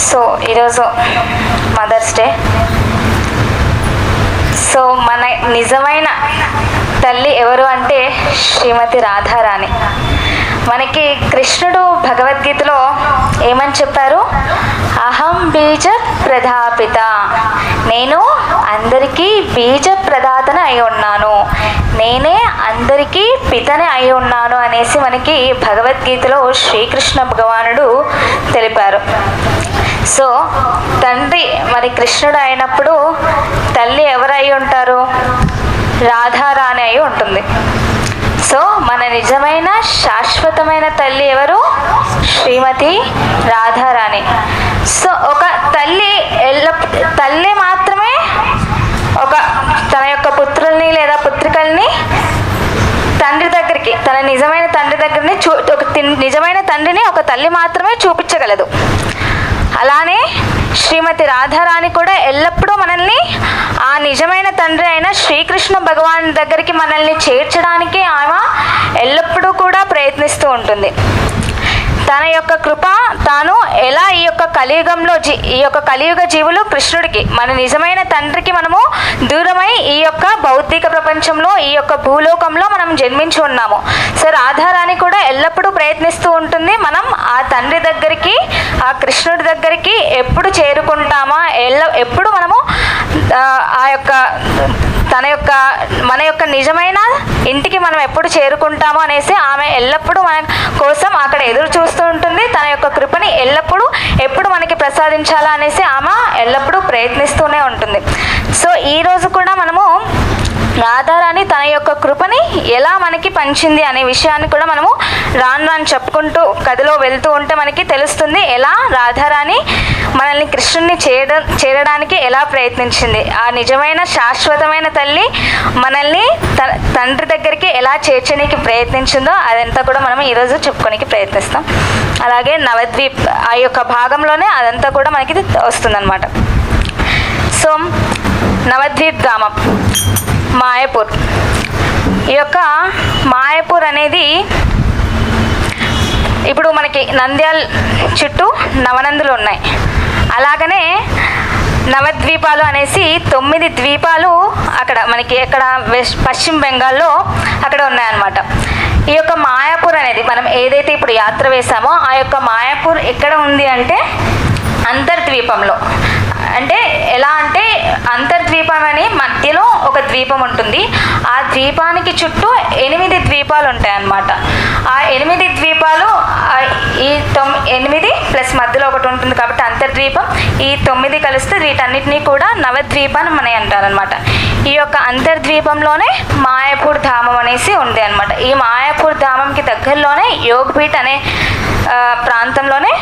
So ఈరోజు mothers day. So మన నిజమైన తల్లి ఎవరు అంటే శ్రీమతి రాధారాణి. మనకి కృష్ణుడు భగవద్గీతలో ఏమని చెప్పారు? అహం బీజ ప్రదాపిత, నేను అందరికీ బీజ ప్రదాతన అయి ఉన్నాను, నేనే అందరికీ పితని అయి ఉన్నాను అనేసి మనకి భగవద్గీతలో శ్రీకృష్ణ భగవానుడు తెలిపారు. సో తండ్రి మరి కృష్ణుడు అయినప్పుడు తల్లి ఎవరై ఉంటారు? రాధారాణి అయి ఉంటుంది. సో మన నిజమైన శాశ్వతమైన తల్లి ఎవరు? శ్రీమతి రాధారాణి. సో ఒక తల్లి మాత్రమే తన యొక్క పుత్రుల్ని లేదా పుత్రికల్ని తండ్రి దగ్గరికి, తన నిజమైన తండ్రి దగ్గరని నిజమైన తండ్రిని ఒక తల్లి మాత్రమే చూపించగలదు. అలానే శ్రీమతి రాధారాణి కూడా ఎల్లప్పుడూ మనల్ని ఆ నిజమైన తండ్రి అయిన శ్రీకృష్ణ భగవాన్ దగ్గరికి మనల్ని చేర్చడానికి ఆమె ఎల్లప్పుడూ కూడా ప్రయత్నిస్తూ ఉంటుంది. తన యొక్క కృప తాను ఎలా ఈ యొక్క కలియుగ జీవులు కృష్ణుడికి, మన నిజమైన తండ్రికి మనము దూరమై ఈ యొక్క భౌతిక ప్రపంచంలో, ఈ యొక్క భూలోకంలో మనం జన్మించి ఉన్నాము. సో రాధారాణి కూడా ఎల్లప్పుడూ ప్రయత్నిస్తూ ఉంటుంది మనం ఆ తండ్రి దగ్గరికి, ఆ కృష్ణుడి దగ్గరికి ఎప్పుడు చేరుకుంటామా, ఎప్పుడు మనము ఆ యొక్క మన యొక్క నిజమైన ఇంటికి మనం ఎప్పుడు చేరుకుంటామో అనేసి ఆమె ఎల్లప్పుడూ మన కోసం అక్కడ ఎదురు చూస్తూ ఉంటుంది. తన యొక్క కృపని ఎప్పుడు మనకి ప్రసాదించాలా అనేసి ఆమె ఎల్లప్పుడూ ప్రయత్నిస్తూనే ఉంటుంది. సో ఈరోజు కూడా మనము రాధారాణి తన యొక్క కృపని ఎలా మనకి పంచింది అనే విషయాన్ని కూడా మనము రాను చెప్పుకుంటూ కథలో వెళ్తూ ఉంటే మనకి తెలుస్తుంది ఎలా రాధారాణి మనల్ని కృష్ణుడిని చేరడానికి ఎలా ప్రయత్నించింది. ఆ నిజమైన శాశ్వతమైన తల్లి మనల్ని తండ్రి దగ్గరికి ఎలా చేర్చడానికి ప్రయత్నించిందో అదంతా కూడా మనం ఈరోజు చెప్పుకోనికి ప్రయత్నిస్తాం. అలాగే నవద్వీప్ ఆ యొక్క భాగంలోనే అదంతా కూడా మనకి వస్తుందన్నమాట. సో నవద్వీప్ ధామం మాయాపూర్. ఈ యొక్క మాయాపూర్ అనేది ఇప్పుడు మనకి నంద్యాల చుట్టూ నవనందులు ఉన్నాయి. అలాగనే నవద్వీపాలు అనేసి 9 ద్వీపాలు అక్కడ మనకి పశ్చిమ బెంగాల్లో అక్కడ ఉన్నాయన్నమాట. ఈ యొక్క మాయాపూర్ అనేది మనం ఏదైతే ఇప్పుడు యాత్ర వేసామో ఆ యొక్క మాయాపూర్ ఎక్కడ ఉంది అంటే అంతర్ద్వీపంలో. అంటే ఎలా అంటే అంతర్ద్వీపం అని మధ్యలో ఒక ద్వీపం ఉంటుంది. ఆ ద్వీపానికి చుట్టూ 8 ద్వీపాలు ఉంటాయన్నమాట. ఆ 8 ద్వీపాలు ఈ 8 ప్లస్ మధ్యలో ఒకటి ఉంటుంది కాబట్టి అంతర్ద్వీపం. ఈ 9 కలిస్తే వీటన్నిటినీ కూడా నవద్వీపం అని అంటారనమాట. ఈ యొక్క అంతర్ద్వీపంలోనే మాయాపూర్ ధామం అనేసి ఉంది అనమాట. ఈ మాయాపూర్ ధామంకి దగ్గరలోనే యోగపీఠ్ అనే ప్రాంతంలోనే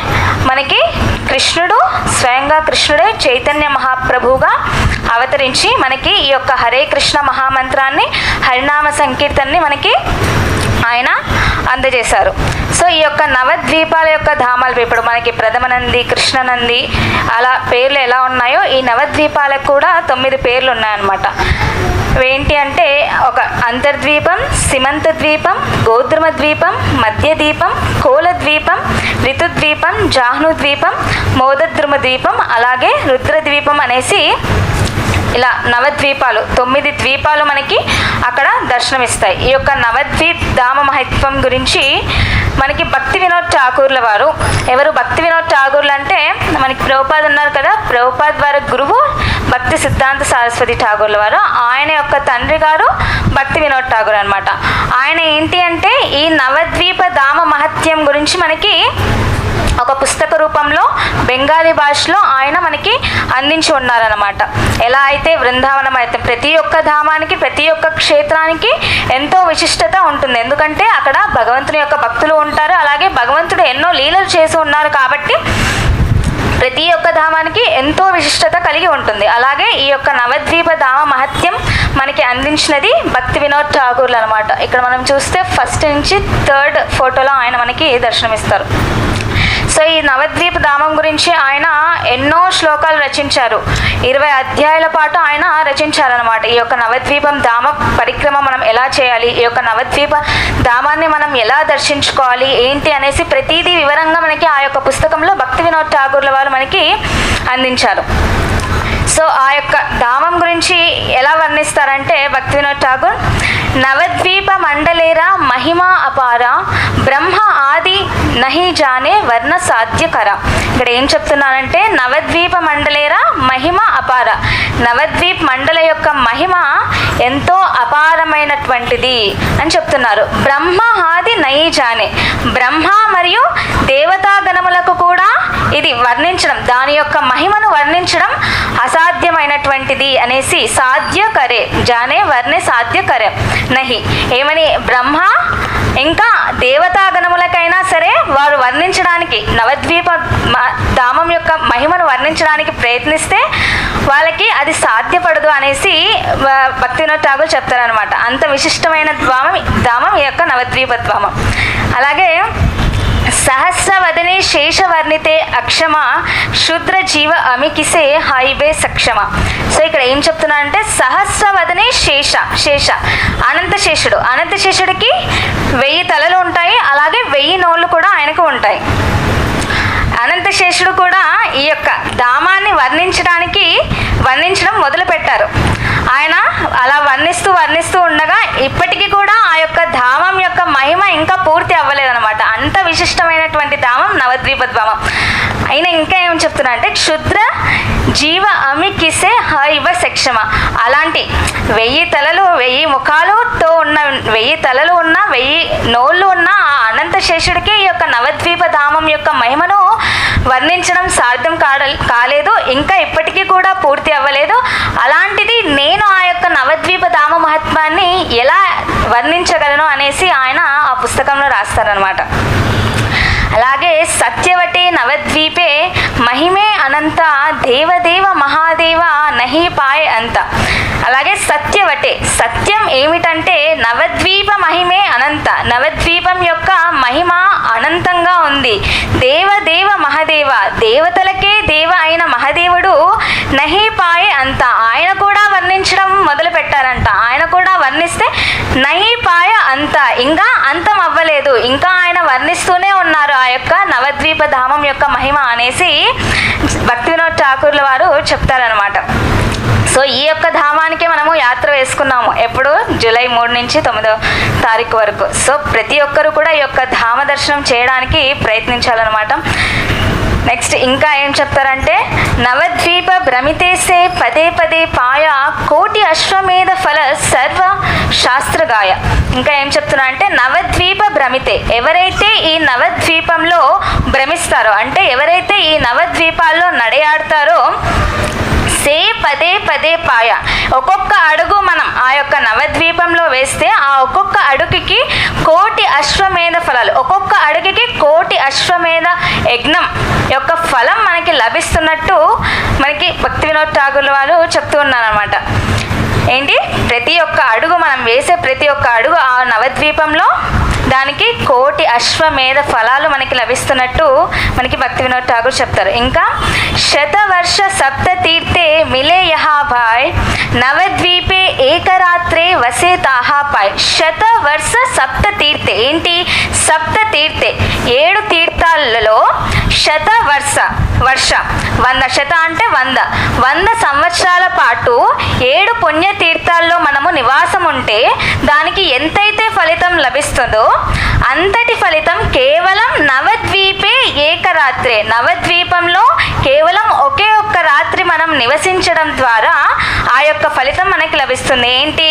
మనకి కృష్ణుడు స్వయంగా కృష్ణుడే చైతన్య మహాప్రభువుగా అవతరించి మనకి ఈ యొక్క హరే కృష్ణ మహామంత్రాన్ని, హరినామ సంకీర్తనని మనకి ఆయన అందజేశారు. సో ఈ యొక్క నవద్వీపాల యొక్క ధామాలు ఇప్పుడు మనకి ప్రథమనంది, కృష్ణనంది అలా పేర్లు ఎలా ఉన్నాయో ఈ నవద్వీపాలకు కూడా 9 పేర్లు ఉన్నాయన్నమాట. ఏంటి అంటే ఒక అంతర్ద్వీపం, సిమంత ద్వీపం, గోద్రుమ ద్వీపం, మధ్య ద్వీపం, కోల ద్వీపం, ఋతుద్వీపం, జాహ్ను ద్వీపం, మోదద్రుమ ద్వీపం, అలాగే రుద్రద్వీపం అనేసి ఇలా నవద్వీపాలు 9 ద్వీపాలు మనకి అక్కడ దర్శనమిస్తాయి. ఈ యొక్క నవద్వీప్ ధామ మహత్వం గురించి మనకి భక్తి వినోద్ ఠాకూర్ల వారు, ఎవరు భక్తి వినోద్ ఠాకూర్లు అంటే మనకి ప్రభుపాద్ ఉన్నారు కదా, ప్రభుపాద్ వారి గురువు భక్తి సిద్ధాంత సరస్వతి ఠాకూర్ల వారు. ఆయన యొక్క తండ్రి గారు భక్తి వినోద్ ఠాకూర్ అనమాట. ఆయన ఏంటి అంటే ఈ నవద్వీప ధామ మహత్యం గురించి మనకి ఒక పుస్తక రూపంలో బెంగాలీ భాషలో ఆయన మనకి అందించి ఉన్నారనమాట. ఎలా అయితే బృందావనం అయితే ప్రతి ఒక్క ధామానికి, ప్రతి ఒక్క క్షేత్రానికి ఎంతో విశిష్టత ఉంటుంది. ఎందుకంటే అక్కడ భగవంతుని యొక్క భక్తులు ఉంటారు. అలాగే భగవంతుడు ఎన్నో లీలలు చేసి ఉన్నారు కాబట్టి ప్రతి ఒక్క ధామానికి ఎంతో విశిష్టత కలిగి ఉంటుంది. అలాగే ఈ యొక్క నవద్వీప ధామ మహత్యం మనకి అందించినది భక్తి వినోద్ ఠాకూర్లు అనమాట. ఇక్కడ మనం చూస్తే ఫస్ట్ నుంచి 3rd ఫోటోలో ఆయన మనకి దర్శనమిస్తారు. సో ఈ నవద్వీప ధామం గురించి ఆయన ఎన్నో శ్లోకాలు రచించారు. 20 అధ్యాయాల పాటు ఆయన రచించారనమాట. ఈ యొక్క నవద్వీపం ధామ పరిక్రమ మనం ఎలా చేయాలి, ఈ యొక్క నవద్వీప ధామాన్ని మనం ఎలా దర్శించుకోవాలి ఏంటి అనేసి ప్రతిదీ వివరంగా మనకి ఆ యొక్క పుస్తకంలో భక్తి వినోద్ ఠాకూర్ల వారు మనకి మనకి అందించారు. సో ఆ యొక్క ధామం గురించి ఎలా వర్ణిస్తారంటే భక్తి వినోద్ ఠాగూర్, నవద్వీప మండలేరా మహిమా అపార, బ్రహ్మ ఆది నహి జానే వర్ణ సాధ్యకర. ఇక్కడ ఏం చెప్తున్నానంటే నవద్వీప మండలేరా మహిమ అపార, నవద్వీప్ మండల యొక్క మహిమ ఎంతో అపారమైనటువంటిది అని చెప్తున్నారు. బ్రహ్మ ఆది నహి జానే, బ్రహ్మ మరియు దేవతాగణములకు కూడా ఇది వర్ణించడం, దాని యొక్క మహిమను వర్ణించడం అసాధ్యమైనటువంటిది అనేసి, సాధ్య కరే జానే వర్ణే సాధ్య కరే నహి, ఏమని బ్రహ్మ ఇంకా దేవతాగణములకైనా సరే వారు వర్ణించడానికి, నవద్వీప ధామం యొక్క మహిమను వర్ణించడానికి ప్రయత్నిస్తే వాళ్ళకి అది సాధ్యపడదు అనేసి భక్తి వినోద్ ఠాగూర్ చెప్తారనమాట. అంత విశిష్టమైన ధామం ఈ యొక్క నవద్వీప ధామం. అలాగే సహస్రవదనే శేషవర్ణితే అక్షమ, శూద్ర జీవ అమికిసే హైబే సక్షమ. సో ఇక్కడ ఏం చెప్తున్నా అంటే సహస్రవదనే శేష అనంతశేషుడు, అనంతశేషుడికి 1000 తలలు ఉంటాయి, అలాగే 1000 నోళ్ళు కూడా ఆయనకు ఉంటాయి. అనంతశేషుడు కూడా ఈ యొక్క ధామాన్ని వర్ణించడం మొదలు పెట్టారు. ఆయన అలా వర్ణిస్తూ ఉండగా ఇప్పటికీ కూడా ఆ యొక్క ధామం యొక్క మహిమ ఇంకా పూర్తి అవ్వలేదన్నమాట. అంత విశిష్టమైనటువంటి ధామం నవద్వీప ధామం. అయినా ఇంకా ఏం చెప్తున్నా అంటే క్షుద్ర జీవ అమికిసే హైవ సక్షమ, అలాంటి 1000 తలలు 1000 ముఖాలతో ఉన్న 1000 తలలు ఉన్న 1000 నోళ్ళు ఉన్న ఆ అనంత శేషుడికి ఈ యొక్క నవద్వీప ధామం యొక్క మహిమను వర్ణించడం సాధ్యం కాలేదు, ఇంకా ఇప్పటికీ కూడా పూర్తి అవ్వలేదు. అలాంటిది నేను ఆ యొక్క నవద్వీప ధామ మహత్వాన్ని ఎలా వర్ణించగలను అనేసి ఆయన ఆ పుస్తకంలో రాస్తారనమాట. అలాగే సత్యవటే నవద్వీపే మహిమే అనంత, దేవదేవ మహాదేవ నహి పాయ్ అంత. అలాగే సత్యవటే, సత్యం ఏమిటంటే నవద్వీప మహిమే అనంత, నవద్వీపం యొక్క మహిమ అనంతంగా ఉంది. దేవదేవ మహాదేవ, దేవతలకే దేవ అయిన మహాదేవుడు నహి పాయ్ అంత, ఆయన కూడా వర్ణించడం మొదలు పెట్టారంట. ఆయన కూడా వర్ణిస్తే నహి పాయ అంత, ఇంకా అంతం అవ్వలేదు, ఇంకా ఆయన వర్ణిస్తూనే ఉన్నారు ఆ యొక్క నవద్వీప ధామం యొక్క మహిమ అనేసి భక్తి వినోద్ ఠాకూర్ల వారు చెప్తారనమాట. సో ఈ యొక్క ధామానికి మనము యాత్ర వేసుకున్నాము ఎప్పుడు, జూలై 3 నుంచి 9వ తారీఖు వరకు. సో ప్రతి ఒక్కరు కూడా ఈ యొక్క ధామ దర్శనం చేయడానికి ప్రయత్నించాలన్నమాట. నెక్స్ట్ ఇంకా ఏం చెప్తారంటే నవద్వీప భ్రమితేసే పదే పదే పాయ, కోటి అశ్వమేధ ఫల సర్వ శాస్త్రగాయ. ఇంకా ఏం చెప్తున్నా అంటే నవద్వీప భ్రమితే, ఎవరైతే ఈ నవద్వీపంలో భ్రమిస్తారో అంటే ఎవరైతే ఈ నవద్వీపాల్లో నడయాడతారో, సే పదే పదే పాయ, ఒక్కొక్క అడుగు మనం ఆ యొక్క నవద్వీపంలో వేస్తే ఆ ఒక్కొక్క అడుగుకి కోటి అశ్వమేధ ఫలాలు, ఒక్కొక్క అడుగుకి కోటి అశ్వమేధ యజ్ఞం యొక్క ఫలం మనకి లభిస్తున్నట్టు మనకి భక్తి వినోద్ ఠాగూర్ వారు చెప్తూ ఉన్నారన్నమాట. ఏంటి, ప్రతి ఒక్క అడుగు మనం వేసే ప్రతి ఒక్క అడుగు ఆ నవద్వీపంలో దానికి కోటి అశ్వమేధ ఫలాలు మనకి లభిస్తున్నట్టు మనకి భక్తి వినోద్ ఠాగూర్ చెప్తారు. ఇంకా శతవర్ష సప్త తీర్థే మిలే యహాభాయ్, నవద్వీపే ఏకరాత్రే వసే తాహాపాయ్. శతవర్ష సప్త తీర్థే, ఏంటి సప్త తీర్థే, 7 తీర్థాలలో శతవర్ష, వర్ష 100, శత అంటే 100 సంవత్సరాల పాటు 7 పుణ్య తీర్థాల్లో మనము నివాసం ఉంటే దానికి ఎంతైతే ఫలితం లభిస్తుందో అంతటి ఫలితం కేవలం నవద్వీపే ఏకరాత్రే, నవద్వీపంలో కేవలం ఒకే ఒక్క రాత్రి మనం నివసించడం ద్వారా ఆ యొక్క ఫలితం మనకి లభిస్తుంది. ఏంటి,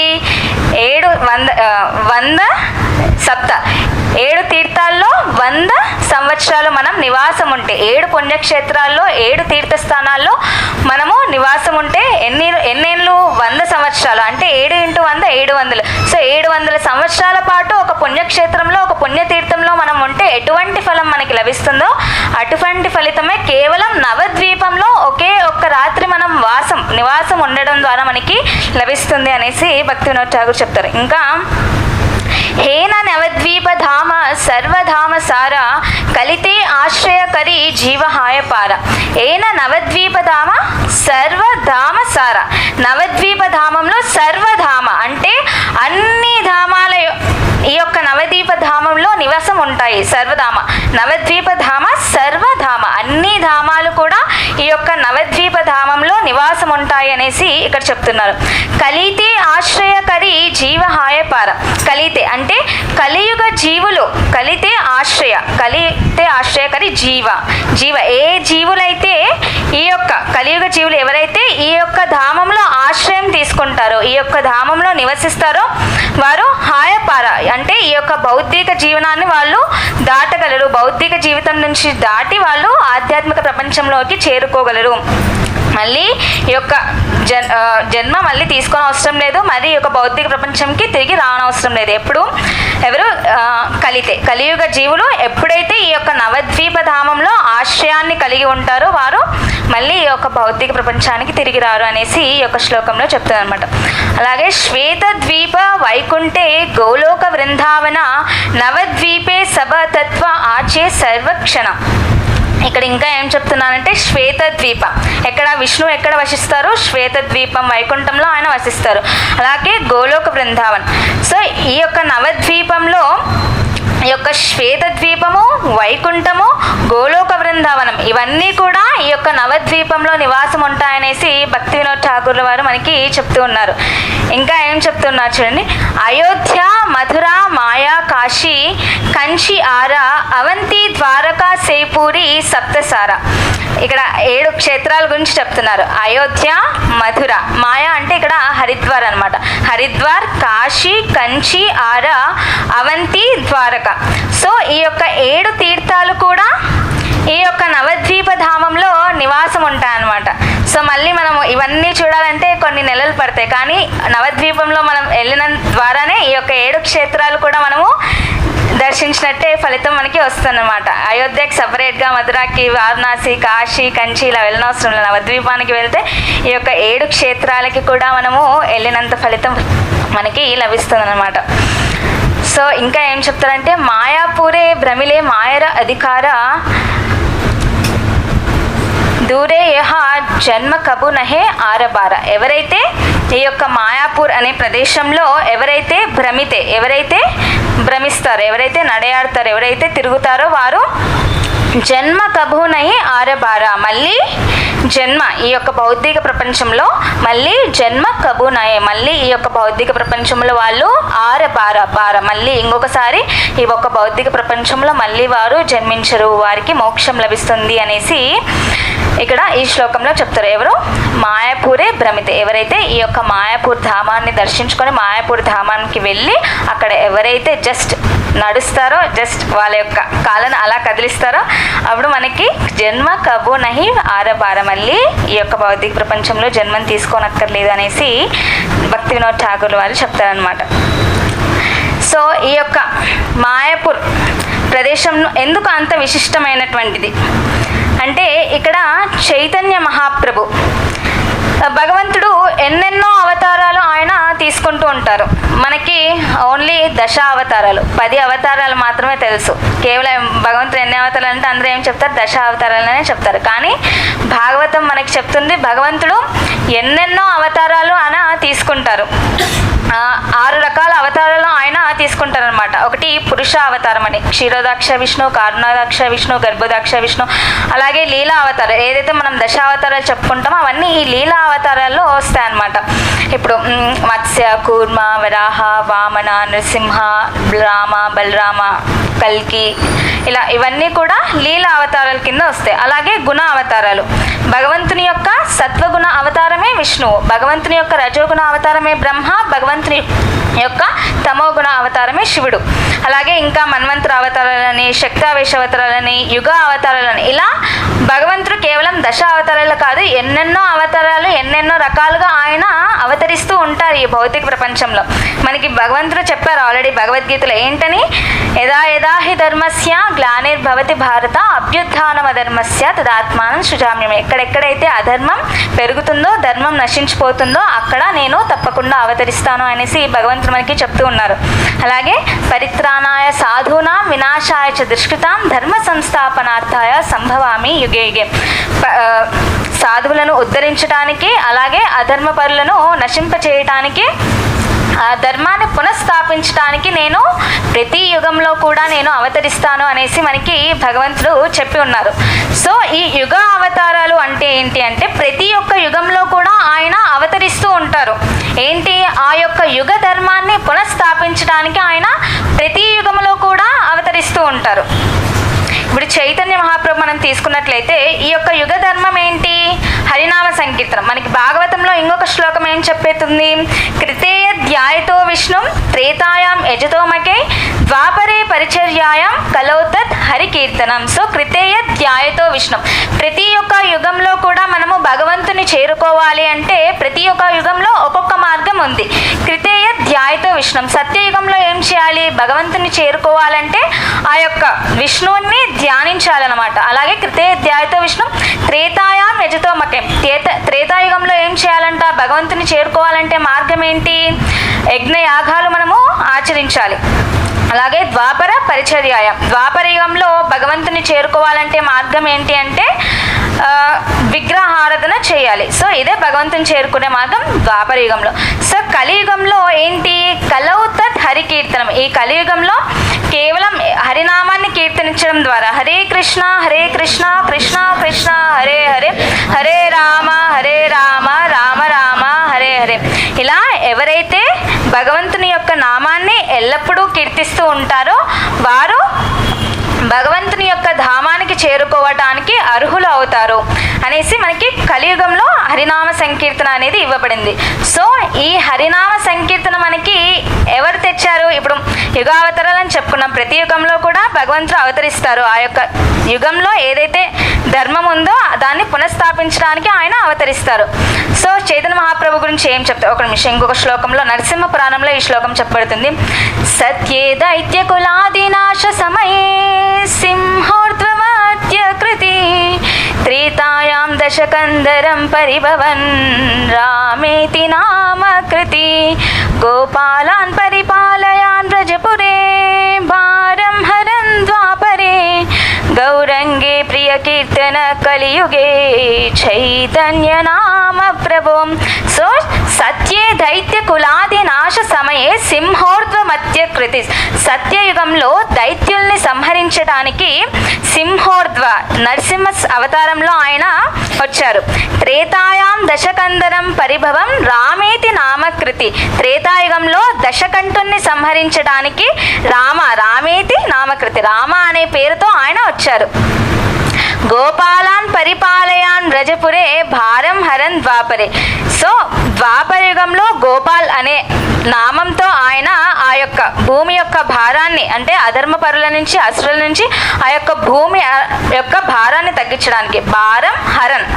100 సప్త 7 తీర్థాల్లో 100 సంవత్సరాలు మనం నివాసం ఉంటే, 7 పుణ్యక్షేత్రాల్లో 7 తీర్థస్థానాల్లో మనము నివాసం ఉంటే ఎన్నేళ్ళు 100 సంవత్సరాలు అంటే 7 × 100 700. సో 700 సంవత్సరాల పాటు ఒక పుణ్యక్షేత్రంలో ఒక పుణ్యతీర్థంలో మనం ఉంటే ఎటువంటి ఫలం మనకి లభిస్తుందో అటువంటి ఫలితమే కేవలం నవద్వీపంలో ఒకే ఒక్క రాత్రి మనం నివాసం ఉండడం ద్వారా మనకి లభిస్తుంది అనేసి భక్తి వినోద్ ఠాగూర్ చెప్తారు. ఇంకా హేన నవద్వీప ధామ సర్వధామ సార, కలితే ఆశ్రయకరి జీవహాయ పార. ఏన నవద్వీప ధామ సర్వధామ సార, నవద్వీప ధామంలో సర్వధామ అంటే అన్ని ధామాల ఈ యొక్క నవద్వీప ధామంలో నివాసం ఉంటాయి. సర్వధామ, నవద్వీప ధామ సర్వధామ, అన్ని ధామాలు కూడా ఈ నివాసం ఉంటాయి అనేసి ఇక్కడ చెప్తున్నారు. కలితే ఆశ్రయకరి జీవహాయపార. కలితే అంటే కలియుగ జీవులు, కలితే ఆశ్రయకరి జీవ ఏ జీవులైతే ఈ యొక్క కలియుగ జీవులు ఎవరైతే ఈ యొక్క ధామంలో ఆశ్రయం తీసుకుంటారో, ఈ యొక్క ధామంలో నివసిస్తారో వారు హాయపార అంటే ఈ యొక్క భౌతిక జీవనాన్ని వాళ్ళు దాటగలరు. భౌతిక జీవితం నుంచి దాటి వాళ్ళు ఆధ్యాత్మిక ప్రపంచంలోకి చేరుకోగలరు. మళ్ళీ ఈ యొక్క జన్మ మళ్ళీ తీసుకొని అవసరం లేదు, మరి ఈ యొక్క భౌతిక ప్రపంచంకి తిరిగి రానవసరం లేదు. ఎవరు కలియుగ జీవులు ఎప్పుడైతే ఈ యొక్క నవద్వీప ధామంలో ఆశ్రయాన్ని కలిగి ఉంటారో వారు మళ్ళీ ఈ యొక్క భౌతిక ప్రపంచానికి తిరిగి రారు అనేసి ఈ యొక్క శ్లోకంలో చెప్తుంది అనమాట. అలాగే శ్వేతద్వీప వైకుంఠే గోలోక వృందావన నవద్వీపే సభతత్వ ఆచే సర్వక్షణ. ఇక్కడ ఇంకా ఏం చెప్తున్నానంటే శ్వేతద్వీప విష్ణువు ఎక్కడ వసిస్తారు? శ్వేతద్వీపం వైకుంఠంలో ఆయన వసిస్తారు. అలాగే గోలోక బృందావన్. సో ఈ యొక్క నవద్వీపంలో ఈ యొక్క శ్వేతద్వీపము, వైకుంఠము, గోలోక బృందావనం ఇవన్నీ కూడా ఈ యొక్క నవద్వీపంలో నివాసం ఉంటాయనేసి భక్తి వినోద్ ఠాకూర్ల వారు మనకి చెప్తూ ఉన్నారు. ఇంకా ఏం చెప్తున్నారు చూడండి. అయోధ్య, మధుర, మాయా, కాశీ, కంచి, ఆరా, అవంతి, ద్వారకా, సేపూరి, సప్తసార. ఇక్కడ 7 క్షేత్రాల గురించి చెప్తున్నారు. అయోధ్య, మధుర, మాయా అంటే ఇక్కడ హరిద్వార్ అనమాట. హరిద్వార్, కాశీ, కంచి, ఆరా, అవంతి, ద్వారక. సో ఈ యొక్క 7 తీర్థాలు కూడా ఈ యొక్క నవద్వీప ధామంలో నివాసం ఉంటాయన్నమాట. సో మళ్ళీ మనము ఇవన్నీ చూడాలంటే కొన్ని నెలలు పడతాయి, కానీ నవద్వీపంలో మనం వెళ్ళిన ద్వారానే ఈ యొక్క 7 క్షేత్రాలు కూడా మనము దర్శించినట్టే ఫలితం మనకి వస్తుందన్నమాట. అయోధ్యకి సపరేట్గా, మధురాకి, వారణాసి, కాశీ, కంచి ఇలా వెళ్ళనవసరం లేదు. నవద్వీపానికి వెళ్తే ఈ యొక్క 7 క్షేత్రాలకి కూడా మనము వెళ్ళినంత ఫలితం మనకి లభిస్తుందన్నమాట. సో ఇంకా ఏం చెప్తారంటే మాయాపూరే భ్రమిలే మాయర అధికార దూరే యహ జన్మ కబు నహే ఆరబార. ఎవరైతే ఈ యొక్క మాయాపూర్ అనే ప్రదేశంలో ఎవరైతే భ్రమిస్తారో, ఎవరైతే నడయాడతారో, ఎవరైతే తిరుగుతారో వారు జన్మ కబు నహి ఆరబార. మళ్ళీ జన్మ ఈ యొక్క భౌతిక ప్రపంచంలో మళ్ళీ జన్మ కబు నహే, మళ్ళీ ఈ యొక్క భౌతిక ప్రపంచంలో వాళ్ళు బార మళ్ళీ ఇంకొకసారి ఈ యొక్క భౌతిక ప్రపంచంలో మళ్ళీ వారు జన్మించరు, వారికి మోక్షం లభిస్తుంది అనేసి ఇక్కడ ఈ శ్లోకంలో చెప్తారు. ఎవరు? మాయాపూరే భ్రమితే. ఎవరైతే ఈ యొక్క మాయాపూర్ ధామాన్ని దర్శించుకొని మాయాపూర్ ధామానికి వెళ్ళి అక్కడ ఎవరైతే జస్ట్ నడుస్తారో, జస్ట్ వాళ్ళ యొక్క కాళ్ళను అలా కదిలిస్తారో అప్పుడు మనకి జన్మ కబు నహి ఆరబార, మళ్ళీ ఈ యొక్క భౌతిక ప్రపంచంలో జన్మను తీసుకోనక్కర్లేదు అనేసి భక్తి వినోద్ ఠాకూర్ వారు చెప్తారనమాట. సో ఈ యొక్క మాయాపూర్ ప్రదేశం ఎందుకు అంత విశిష్టమైనటువంటిది అంటే ఇక్కడ చైతన్య మహాప్రభు భగవంతుడు ఎన్నెన్నో అవతారాలు ఆయన తీసుకుంటూ ఉంటారు. మనకి ఓన్లీ 10 అవతారాలు, 10 అవతారాలు మాత్రమే తెలుసు. కేవలం భగవంతుడు ఎన్ని అవతారాలు అంటే అందరూ ఏం చెప్తారు? 10 అవతారాలనే చెప్తారు. కానీ భాగవతం మనకి చెప్తుంది భగవంతుడు ఎన్నెన్నో అవతారాలు ఆయన తీసుకుంటారు. 6 రకాల అవతారాలు ఆయన తీసుకుంటారనమాట. ఒకటి పురుష అవతారం అని, క్షీరోదాక్ష విష్ణు, కారుణాదాక్ష విష్ణు, గర్భోదాక్ష విష్ణు, అలాగే లీలా అవతారం. ఏదైతే మనం 10 అవతారాలు చెప్పుకుంటామో అవన్నీ ఈ లీలా అవతారాల్లో వస్తాయి అన్నమాట. ఇప్పుడు మత్స్య, కూర్మ, వరాహ, వామన, నరసింహ, రామ, బలరామ, కల్కి ఇలా ఇవన్నీ కూడా లీలా అవతారాల కింద వస్తాయి. అలాగే గుణ అవతారాలు, భగవంతుని యొక్క సత్వగుణ అవతారమే విష్ణువు, భగవంతుని యొక్క రజోగుణ అవతారమే బ్రహ్మ, భగవంతుని యొక్క తమోగుణ అవతారమే శివుడు. అలాగే ఇంకా మన్వంతర అవతారాలని, శక్తావేశ అవతారాలని, యుగ అవతారాలని ఇలా భగవంతుడు కేవలం 10 అవతారాలు కాదు, ఎన్నెన్నో అవతారాలు ఎన్నెన్నో రకాలుగా ఆయన అవతరిస్తూ ఉంటారు ఈ భౌతిక ప్రపంచంలో. మనకి భగవంతుడు చెప్పారు ఆల్రెడీ భగవద్గీతలో ఏంటని, యదా యదా హి ధర్మస్య గ్లానిర్భవతి భారత అభ్యుత్థానం అధర్మస్య తదాత్మానం సృజామ్యమే. ఎక్కడెక్కడైతే అధర్మం పెరుగుతుందో, ధర్మం నశించిపోతుందో అక్కడ నేను తప్పకుండా అవతరిస్తాను అనేసి భగవంతుడు మనకి చెప్తూ ఉన్నారు. అలాగే పరిత్రాణాయ సాధూనాం వినాశాయ చ దుష్కృతాం ధర్మ సంస్థాపనార్థాయ సంభవామి యుగే యుగే. సాధువులను ఉద్ధరించడానికి అలాగే అధర్మపరులను నశింపచేయటానికి ఆ ధర్మాన్ని పునఃస్థాపించడానికి నేను ప్రతి యుగంలో కూడా నేను అవతరిస్తాను అనేసి మనకి భగవంతుడు చెప్పి ఉన్నారు. సో ఈ యుగ అవతారాలు అంటే ఏంటి అంటే ప్రతి ఒక్క యుగంలో కూడా ఆయన అవతరిస్తూ ఉంటారు. ఏంటి, ఆ యొక్క యుగ ధర్మాన్ని పునఃస్థాపించడానికి ఆయన ప్రతి యుగంలో కూడా అవతరిస్తూ ఉంటారు. ఇప్పుడు చైతన్య మహాప్రభు మనం తీసుకున్నట్లయితే ఈ యొక్క యుగ ధర్మం ఏంటి, హరినామ సంకీర్తనం. మనకి భాగవతంలో ఇంకొక శ్లోకం ఏం చెప్పేస్తుంది, కృతేయ ధ్యాయతో విష్ణు త్రేతాయాం యజతోమకే ద్వాపరే పరిచర్యాయాం కలౌతత్ హరికీర్తనం. సో కృతేయ ధ్యాయతో విష్ణు, ప్రతి ఒక్క యుగంలో కూడా మనము భగవంతుని చేరుకోవాలి అంటే ప్రతి ఒక్క యుగంలో ఒక్కొక్క మార్గం ఉంది. కృతేయ ధ్యాయతో విష్ణు, సత్యయుగంలో ఏం చేయాలి, భగవంతుని చేరుకోవాలంటే ఆ యొక్క విష్ణువుని ధ్యానించాలన్నమాట. అలాగే కృతేయ ధ్యాయతో విష్ణు త్రేతాయాం యజతోమకే, త్రేతాయుగంలో ఏం చేయాలంట, భగవంతుని చేరుకోవాలంటే మార్గం ఏంటి, యజ్ఞయాగాలు మనము ఆచరించాలి. అలాగే ద్వాపర పరిచర్యాయం, ద్వాపర యుగంలో భగవంతుని చేరుకోవాలంటే మార్గం ఏంటి అంటే విగ్రహారాధన చేయాలి. సో ఇదే భగవంతుని చేరుకునే మార్గం ద్వాపర యుగంలో. సో కలియుగంలో ఏంటి, కలౌతత్ హరికీర్తనం. ఈ కలియుగంలో కేవలం హరినామాన్ని కీర్తనించడం ద్వారా హరే కృష్ణ కృష్ణ కృష్ణ హరే హరే, హరే రామ రామ రామ హరే హరే, ఇలా ఎవరైతే భగవంతుని యొక్క నామాన్ని ఎల్లప్పుడూ కీర్తిస్తూ ఉంటారో వారు భగవంతుని యొక్క ధామానికి చేరుకోవటానికి అర్హులు అవుతారు అనేసి మనకి కలియుగంలో హరినామ సంకీర్తన అనేది ఇవ్వబడింది. సో ఈ హరినామ సంకీర్తన మనకి ఎవరు తెచ్చారు, ఇప్పుడు యుగావతారాలని చెప్పుకున్నాం. ప్రతి యుగంలో కూడా భగవంతుడు అవతరిస్తారు. ఆ యొక్క యుగంలో ఏదైతే ధర్మం ఉందో దాన్ని పునఃస్థాపించడానికి ఆయన అవతరిస్తారు. సో చైతన్య మహాప్రభు గురించి ఏం చెప్తారు, ఒక నిమిషం. ఇంకొక శ్లోకంలో నరసింహ పురాణంలో ఈ శ్లోకం చెప్పబడుతుంది. సత్యే దైత్య కులాదినాశ సమయే సింహోర్ధ్వమత్యకృతి త్రేతాయాం దశకందరం పరిభవన్ రామేతి నామకృతి గోపాలాన్ పరిపాలయాన్ వ్రజపురే భారం హరన్ ద్వాపరే గౌరంగే ప్రియ కీర్తన కలియుగే చైతన్య నామ ప్రభో. సో సత్యే దైత్య కులాది నాశ సమయే సింహోర్ధ్వ మధ్యకృతి, సత్యయుగంలో దైత్యుల్ని సంహరించడానికి సింహోర్ధ్వ నరసింహ అవతారంలో ఆయన వచ్చారు. త్రేతాయాం దశకందరం పరిభవం రామేతి నామకృతి, త్రేతాయుగంలో దశకంఠుణ్ణి సంహరించడానికి రామేతి నామకృతి, రామ అనే పేరుతో ఆయన వచ్చారు. గోపాలాన్ పరిపాలయాన్ వ్రజపురే భారం హరన్ ద్వాపరే. సో ద్వాపర యుగంలో గోపాల్ అనే నామంతో ఆయన ఆ యొక్క భూమి యొక్క భారాన్ని, అంటే అధర్మ పరుల నుంచి అసురుల నుంచి ఆ యొక్క భూమి యొక్క భారాన్ని తగ్గించడానికి, భారం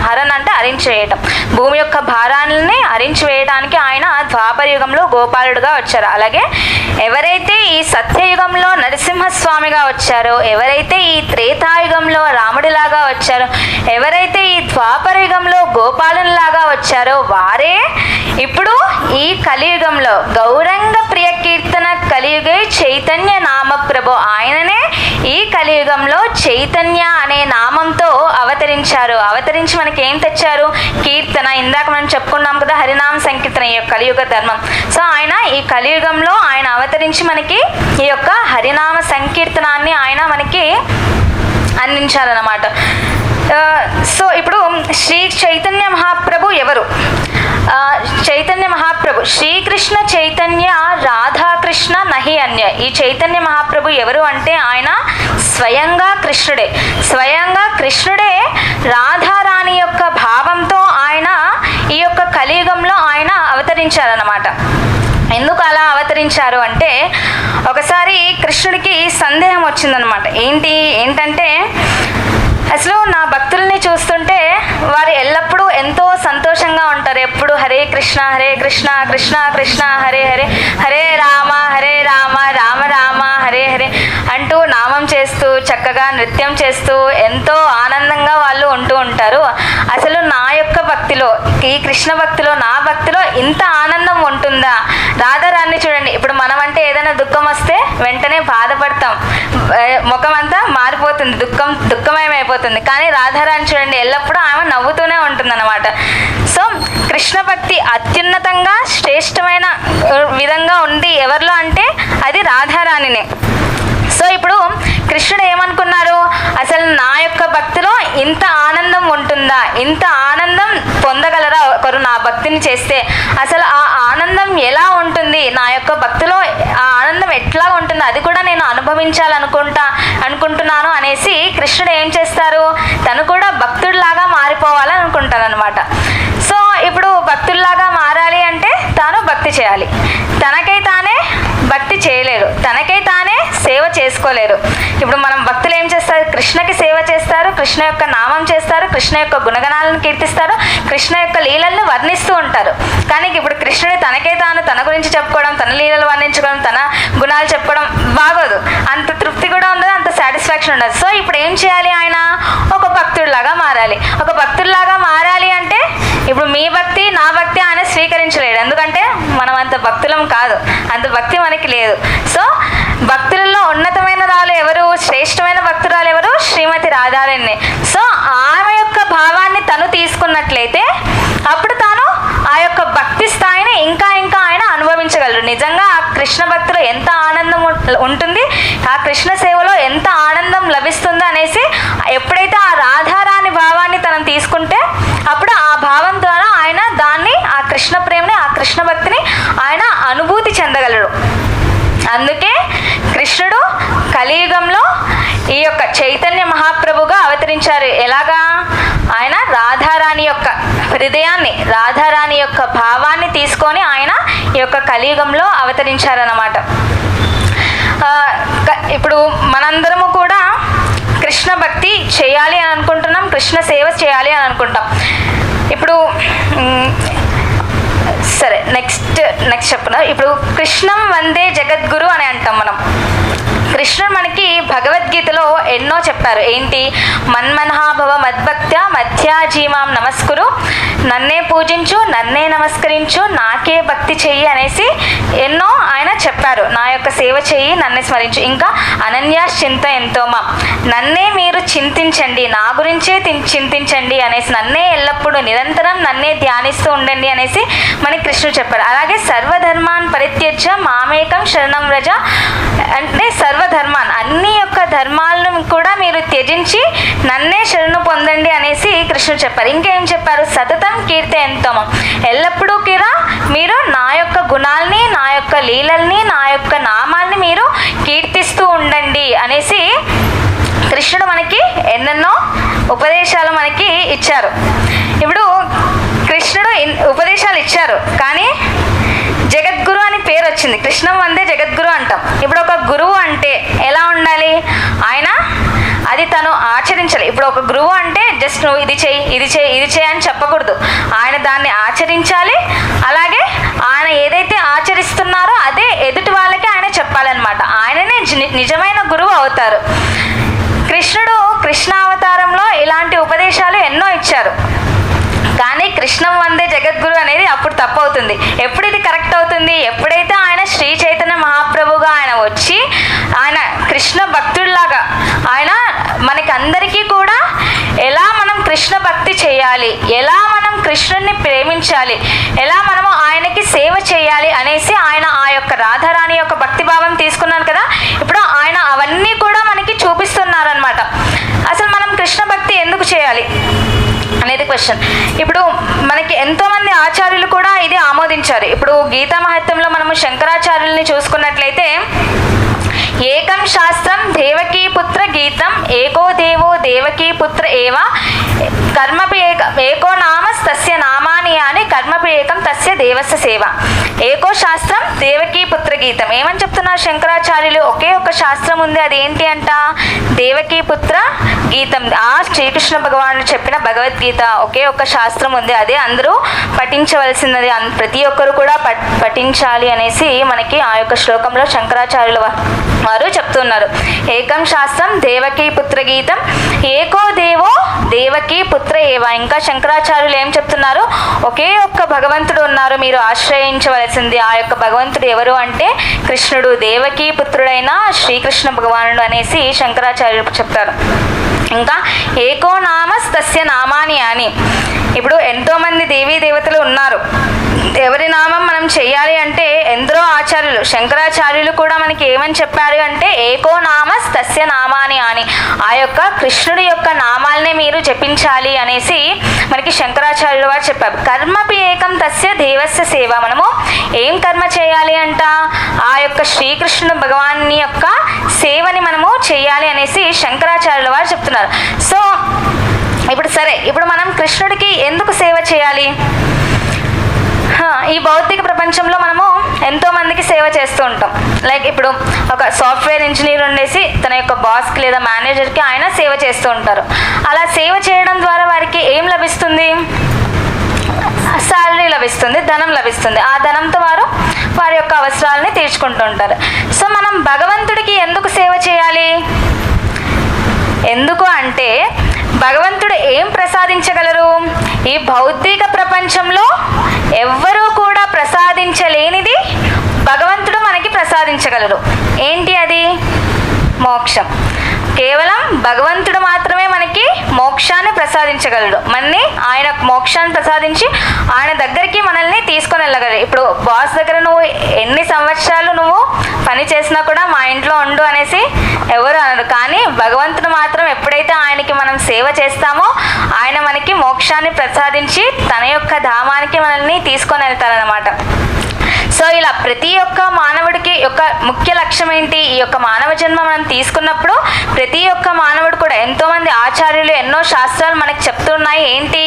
హరన్ అంటే హరించివేయటం, భూమి యొక్క భారాన్ని హరించివేయడానికి ఆయన ద్వాపర యుగంలో గోపాలుడుగా వచ్చారు. అలాగే ఎవరైతే ఈ సత్యయుగంలో నరసింహస్వామిగా వచ్చారో, ఎవరైతే ఈ త్రేతాయుగంలో రాముడిలాగా వచ్చారో, ఎవరైతే ఈ ద్వాపర యుగంలో గోపాలునిలాగా వచ్చారో వారే ఇప్పుడు ఈ కలియుగంలో గౌరంగ ప్రియ కీర్తన కలియుగే చైతన్య నామ ప్రభు, ఆయననే ఈ కలియుగంలో చైతన్య అనే నామంతో అవతరించారు. అవతరించి మనకి ఏం తెచ్చారు, కీర్తన. ఇందాక మనం చెప్పుకున్నాం కదా హరినామ సంకీర్తన, ఈ యొక్క కలియుగ ధర్మం. సో ఆయన ఈ కలియుగంలో ఆయన అవతరించి మనకి ఈ యొక్క హరినామ సంకీర్తనాన్ని ఆయన మనకి అందించారన్నమాట. సో ఇప్పుడు శ్రీ చైతన్య మహాప్రభు ఎవరు, చైతన్య మహాప్రభు శ్రీకృష్ణ చైతన్య రాధాకృష్ణ నహి అన్య. ఈ చైతన్య మహాప్రభు ఎవరు అంటే ఆయన స్వయంగా కృష్ణుడే రాధారాణి యొక్క భావంతో ఆయన ఈ యొక్క కలియుగంలో ఆయన అవతరించారన్నమాట. ఎందుకు అలా అవతరించారు అంటే ఒకసారి కృష్ణుడికి సందేహం వచ్చిందనమాట. ఏంటంటే అసలు నా భక్తుల్ని చూస్తుంటే వారు ఎల్లప్పుడూ ఎంతో సంతోషంగా ఉంటారు. ఎప్పుడు హరే కృష్ణ కృష్ణ కృష్ణ హరే హరే, హరే రామ రామ రామ హరే హరే అంటూ నామం చేస్తూ చక్కగా నృత్యం చేస్తూ ఎంతో ఆనందంగా వాళ్ళు ఉంటూ ఉంటారు. అసలు నా యొక్క భక్తిలో, ఈ కృష్ణ భక్తిలో, నా భక్తిలో ఇంత ఆనందం ఉంటుందా? రాధారాణి చూడండి, ఇప్పుడు మనం అంటే ఏదైనా దుఃఖం వస్తే వెంటనే బాధపడతాం, ముఖం అంతా మారిపోతుంది, దుఃఖమయమైపోతుంది. అయిపోతుంది. కానీ రాధారాణి చూడండి, ఎల్లప్పుడూ ఆమె నవ్వుతూనే ఉంటుందన్నమాట. సో కృష్ణ భక్తి అత్యున్నతంగా శ్రేష్టమైన విధంగా ఉంది ఎవరిలో అంటే అది రాధారాణినే. సో ఇప్పుడు కృష్ణుడు ఏమనుకున్నారు, అసలు నా యొక్క భక్తిలో ఇంత ఆనందం ఉంటుందా, ఇంత ఆనందం పొందగలరా ఒకరు నా భక్తిని చేస్తే, అసలు ఆ ఆనందం ఎలా ఉంటుంది, నా యొక్క భక్తిలో ఆ ఆనందం ఎట్లా ఉంటుందో అది కూడా నేను అనుకుంటున్నాను అనేసి కృష్ణుడు ఏం చేస్తారు, తను కూడా భక్తుడిలాగా మారిపోవాలని అనుకుంటారనమాట. సో ఇప్పుడు భక్తుడిలాగా మారాలి అంటే తాను భక్తి చేయాలి. తనకై తానే భక్తి చేయలేరు, తనకై తానే సేవ చేసుకోలేరు. ఇప్పుడు మనం భక్తులు ఏం చేస్తారు, కృష్ణకి సేవ చేస్తారు, కృష్ణ యొక్క నామం చేస్తారు, కృష్ణ యొక్క గుణగణాలను కీర్తిస్తారు, కృష్ణ యొక్క లీలలను వర్ణిస్తూ ఉంటారు. కానీ ఇప్పుడు కృష్ణుడి తనకే తాను తన గురించి చెప్పుకోవడం, తన లీలలు వర్ణించుకోవడం, తన గుణాలు చెప్పడం బాగోదు, అంత తృప్తి కూడా ఉండదు, అంత సాటిస్ఫాక్షన్ ఉండదు. సో ఇప్పుడు ఏం చేయాలి, ఆయన ఒక భక్తుడిలాగా మారాలి. ఒక భక్తుడిలాగా మారాలి అంటే ఇప్పుడు మీ భక్తి నా భక్తి ఆయన స్వీకరించలేడు, ఎందుకంటే మనం అంత భక్తులం కాదు, అంత భక్తి మనకి లేదు. సో భక్తులలో ఉన్నతమైన రాలు ఎవరు, శ్రేష్టమైన భక్తురాలు ఎవరు, శ్రీమతి రాధారాణి. సో ఆమె యొక్క భావాన్ని తను తీసుకున్నట్లయితే అప్పుడు తాను ఆ యొక్క భక్తి స్థాయిని ఇంకా ఇంకా ఆయన అనుభవించగలరు. నిజంగా ఆ కృష్ణ భక్తిలో ఎంత ఆనందం ఉంటుంది, ఆ కృష్ణ సేవలో ఎంత ఆనందం లభిస్తుందో అనేసి ఎప్పుడైతే ఆ రాధారాణి భావాన్ని తను తీసుకుంటే అప్పుడు ఆ భావం ద్వారా ఆయన దాన్ని, ఆ కృష్ణ ప్రేమని, ఆ కృష్ణ భక్తిని ఆయన అనుభూతి చెందగలడు. అందుకే కృష్ణుడు కలియుగంలో ఈ యొక్క చైతన్య మహాప్రభుగా అవతరించారు. ఎలాగా, ఆయన రాధారాణి యొక్క హృదయాన్ని, రాధారాణి యొక్క భావాన్ని తీసుకొని ఆయన ఈ యొక్క కలియుగంలో అవతరించారన్నమాట. ఇప్పుడు మనందరము కూడా కృష్ణ భక్తి చేయాలి అని అనుకుంటున్నాం, కృష్ణ సేవ చేయాలి అని అనుకుంటాం. ఇప్పుడు సరే నెక్స్ట్ చెప్పున, ఇప్పుడు కృష్ణం వందే జగద్గురు అని అంటాం మనం. కృష్ణుడు మనకి భగవద్గీతలో ఎన్నో చెప్పారు. ఏంటి, మన్మనహాభవ మద్భక్త్యా మధ్యాజీమాం నమస్కురు, నన్నే పూజించు, నన్నే నమస్కరించు, నాకే భక్తి చెయ్యి అనేసి ఎన్నో ఆయన చెప్పారు. నా యొక్క సేవ చెయ్యి, నన్నే స్మరించు. ఇంకా అనన్యాస్ చింత ఎంతోమా, నన్నే మీరు చింతించండి, నా గురించే చింతించండి అనేసి, నన్నే ఎల్లప్పుడూ నిరంతరం నన్నే ధ్యానిస్తూ ఉండండి అనేసి మనకి కృష్ణుడు చెప్పారు. అలాగే సర్వధర్మాన్ పరిత్యజ్య మామేకం శరణం వ్రజ అంటే సర్వధర్మాన్, అన్ని యొక్క ధర్మాలను కూడా మీరు త్యజించి నన్నే శరణు పొందండి అనేసి కృష్ణుడు చెప్పారు. ఇంకేం చెప్పారు, సతతం కీర్తయంతమం, ఎల్లప్పుడూ కూడా మీరు నా యొక్క గుణాల్ని, నా యొక్క లీలల్ని, నా యొక్క నామాల్ని మీరు కీర్తిస్తూ ఉండండి అనేసి కృష్ణుడు మనకి ఎన్నెన్నో ఉపదేశాలు మనకి ఇచ్చారు. ఇప్పుడు కృష్ణుడు ఉపదేశాలు ఇచ్చారు, కానీ జగద్గురు అని పేరు వచ్చింది. కృష్ణం వందే జగద్గురు అంటాం. ఇప్పుడు ఒక గురువు అంటే ఎలా ఉండాలి, ఆయన అది తను ఆచరించాలి. ఇప్పుడు ఒక గురువు అంటే జస్ట్ నువ్వు ఇది చెయ్యి, ఇది చెయ్యి, ఇది చెయ్యి అని చెప్పకూడదు. ఆయన దాన్ని ఆచరించాలి. అలాగే ఆయన ఏదైతే ఆచరిస్తున్నారో అదే ఎదుటి వాళ్ళకి ఆయన చెప్పాలన్నమాట. ఆయననే నిజమైన గురువు అవుతారు. కృష్ణుడు కృష్ణావతారంలో ఇలాంటి ఉపదేశాలు ఎన్నో ఇచ్చారు. కానీ కృష్ణం వందే జగద్గురు అనేది అప్పుడు తప్పు అవుతుంది. ఎప్పుడు ఇది కరెక్ట్ అవుతుంది, ఎప్పుడైతే ఆయన శ్రీ చైతన్య మహాప్రభుగా ఆయన వచ్చి ఆయన కృష్ణ భక్తుడిలాగా ఆయన మనకి అందరికీ కూడా ఎలా మనం కృష్ణ భక్తి చేయాలి, ఎలా మనం కృష్ణుడిని ప్రేమించాలి, ఎలా మనము ఆయనకి సేవ చేయాలి అనేసి ఆయన ఆ యొక్క రాధారాణి యొక్క భక్తి భావం తీసుకున్నాను కదా, ఇప్పుడు ఆయన అవన్నీ కూడా మనకి చూపిస్తున్నారనమాట. అసలు మనం కృష్ణ భక్తి ఎందుకు చేయాలి అనేది క్వశ్చన్. ఇప్పుడు మనకి ఎంతోమంది ఆచార్యులు కూడా ఇది ఆమోదించారు. ఇప్పుడు గీతా మహత్యంలో మనము శంకరాచార్యుల్ని చూసుకున్నట్లయితే, ఏకం శాస్త్రం దేవకీ పుత్ర గీతం, ఏకో దేవో దేవకీ పుత్ర ఏవ, కర్మపి ఏకో నామ తస్య నామాని అని, కర్మపి ఏకం తస్య దేవస్య సేవ. ఏకో శాస్త్రం దేవకీ పుత్ర గీతం. ఏమని చెప్తున్నారు శంకరాచార్యులు, ఒకే ఒక శాస్త్రం ఉంది, అది ఏంటి అంట, దేవకీ పుత్ర గీతం. ఆ శ్రీకృష్ణ భగవానుడు చెప్పిన భగవద్గీత ఒకే ఒక శాస్త్రం ఉంది, అదే అందరూ పఠించవలసినది, ప్రతి ఒక్కరు కూడా పఠించాలి అనేసి మనకి ఆ యొక్క శ్లోకంలో శంకరాచార్యుల వారు చెప్తున్నారు. ఏకం శాస్త్రం దేవకీ పుత్ర గీతం, ఏకో దేవో దేవకీ పుత్ర ఏవ. ఇంకా శంకరాచార్యులు ఏం చెప్తున్నారు, ఒకే ఒక్క భగవంతుడు ఉన్నారు, మీరు ఆశ్రయించవలసింది ఆ యొక్క భగవంతుడు ఎవరు అంటే కృష్ణుడు, దేవకీ పుత్రుడైన శ్రీకృష్ణ భగవానుడు అనేసి శంకరాచార్యులు చెప్తారు. ఇంకా ఏకో నామస్ తస్య నామాని అని. ఇప్పుడు ఎంతోమంది దేవీ దేవతలు ఉన్నారు, ఎవరి నామం మనం చెయ్యాలి అంటే ఎందరో ఆచార్యులు, శంకరాచార్యులు కూడా మనకి ఏమని చెప్పారు అంటే ఏకో నామస్ తస్య నామాని అని. ఆ యొక్క కృష్ణుడి యొక్క నామాలనే మీరు జపించాలి అనేసి మనకి శంకరాచార్యులు వారు చెప్పారు. కర్మపి ఏకం తస్య దేవస్య సేవ. మనము ఏం కర్మ చేయాలి అంట, ఆ యొక్క శ్రీకృష్ణుడు భగవాన్ని యొక్క సేవని మనము చేయాలి అనేసి శంకరాచార్యుల వారు చెప్తున్నారు. సో ఇప్పుడు మనం కృష్ణుడికి ఎందుకు సేవ చేయాలి? ఈ భౌతిక ప్రపంచంలో మనము ఎంతో మందికి సేవ చేస్తూ ఉంటాం. లైక్ ఇప్పుడు ఒక సాఫ్ట్వేర్ ఇంజనీర్ ఉండేసి తన యొక్క బాస్కి లేదా మేనేజర్కి ఆయన సేవ చేస్తూ ఉంటారు. అలా సేవ చేయడం ద్వారా వారికి ఏం లభిస్తుంది? శాలరీ లభిస్తుంది, ధనం లభిస్తుంది. ఆ ధనంతో వారి యొక్క అవసరాలని తీర్చుకుంటూ ఉంటారు. సో మనం భగవంతుడికి ఎందుకు సేవ చేయాలి? ఎందుకు అంటే భగవంతుడు ఏం ప్రసాదించగలరు? ఈ భౌతిక ప్రపంచంలో ఎవ్వరూ కూడా ప్రసాదించలేనిది భగవంతుడు మనకి ప్రసాదించగలరు. ఏంటి అది? మోక్షం. కేవలం భగవంతుడు మాత్రమే మనకి మోక్షాన్ని ప్రసాదించగలడు. మనని ఆయన మోక్షాన్ని ప్రసాదించి ఆయన దగ్గరికి మనల్ని తీసుకొని వెళ్ళగలరు. ఇప్పుడు బాస్ దగ్గర నువ్వు ఎన్ని సంవత్సరాలు నువ్వు పని చేసినా కూడా మా ఇంట్లో ఉండు అనేసి ఎవరు అనరు. కానీ భగవంతుడు మాత్రం ఎప్పుడైతే ఆయనకి మనం సేవ చేస్తామో ఆయన మనకి మోక్షాన్ని ప్రసాదించి తన యొక్క ధామానికి మనల్ని తీసుకొని వెళ్తారనమాట. సో ఇలా ప్రతి ఒక్క మానవుడికి యొక్క ముఖ్య లక్ష్యం ఏంటి? ఈ యొక్క మానవ జన్మ మనం తీసుకున్నప్పుడు ప్రతి ఒక్క మానవుడు కూడా ఎంతోమంది ఆచార్యులు ఎన్నో శాస్త్రాలు మనకు చెప్తున్నాయి. ఏంటి?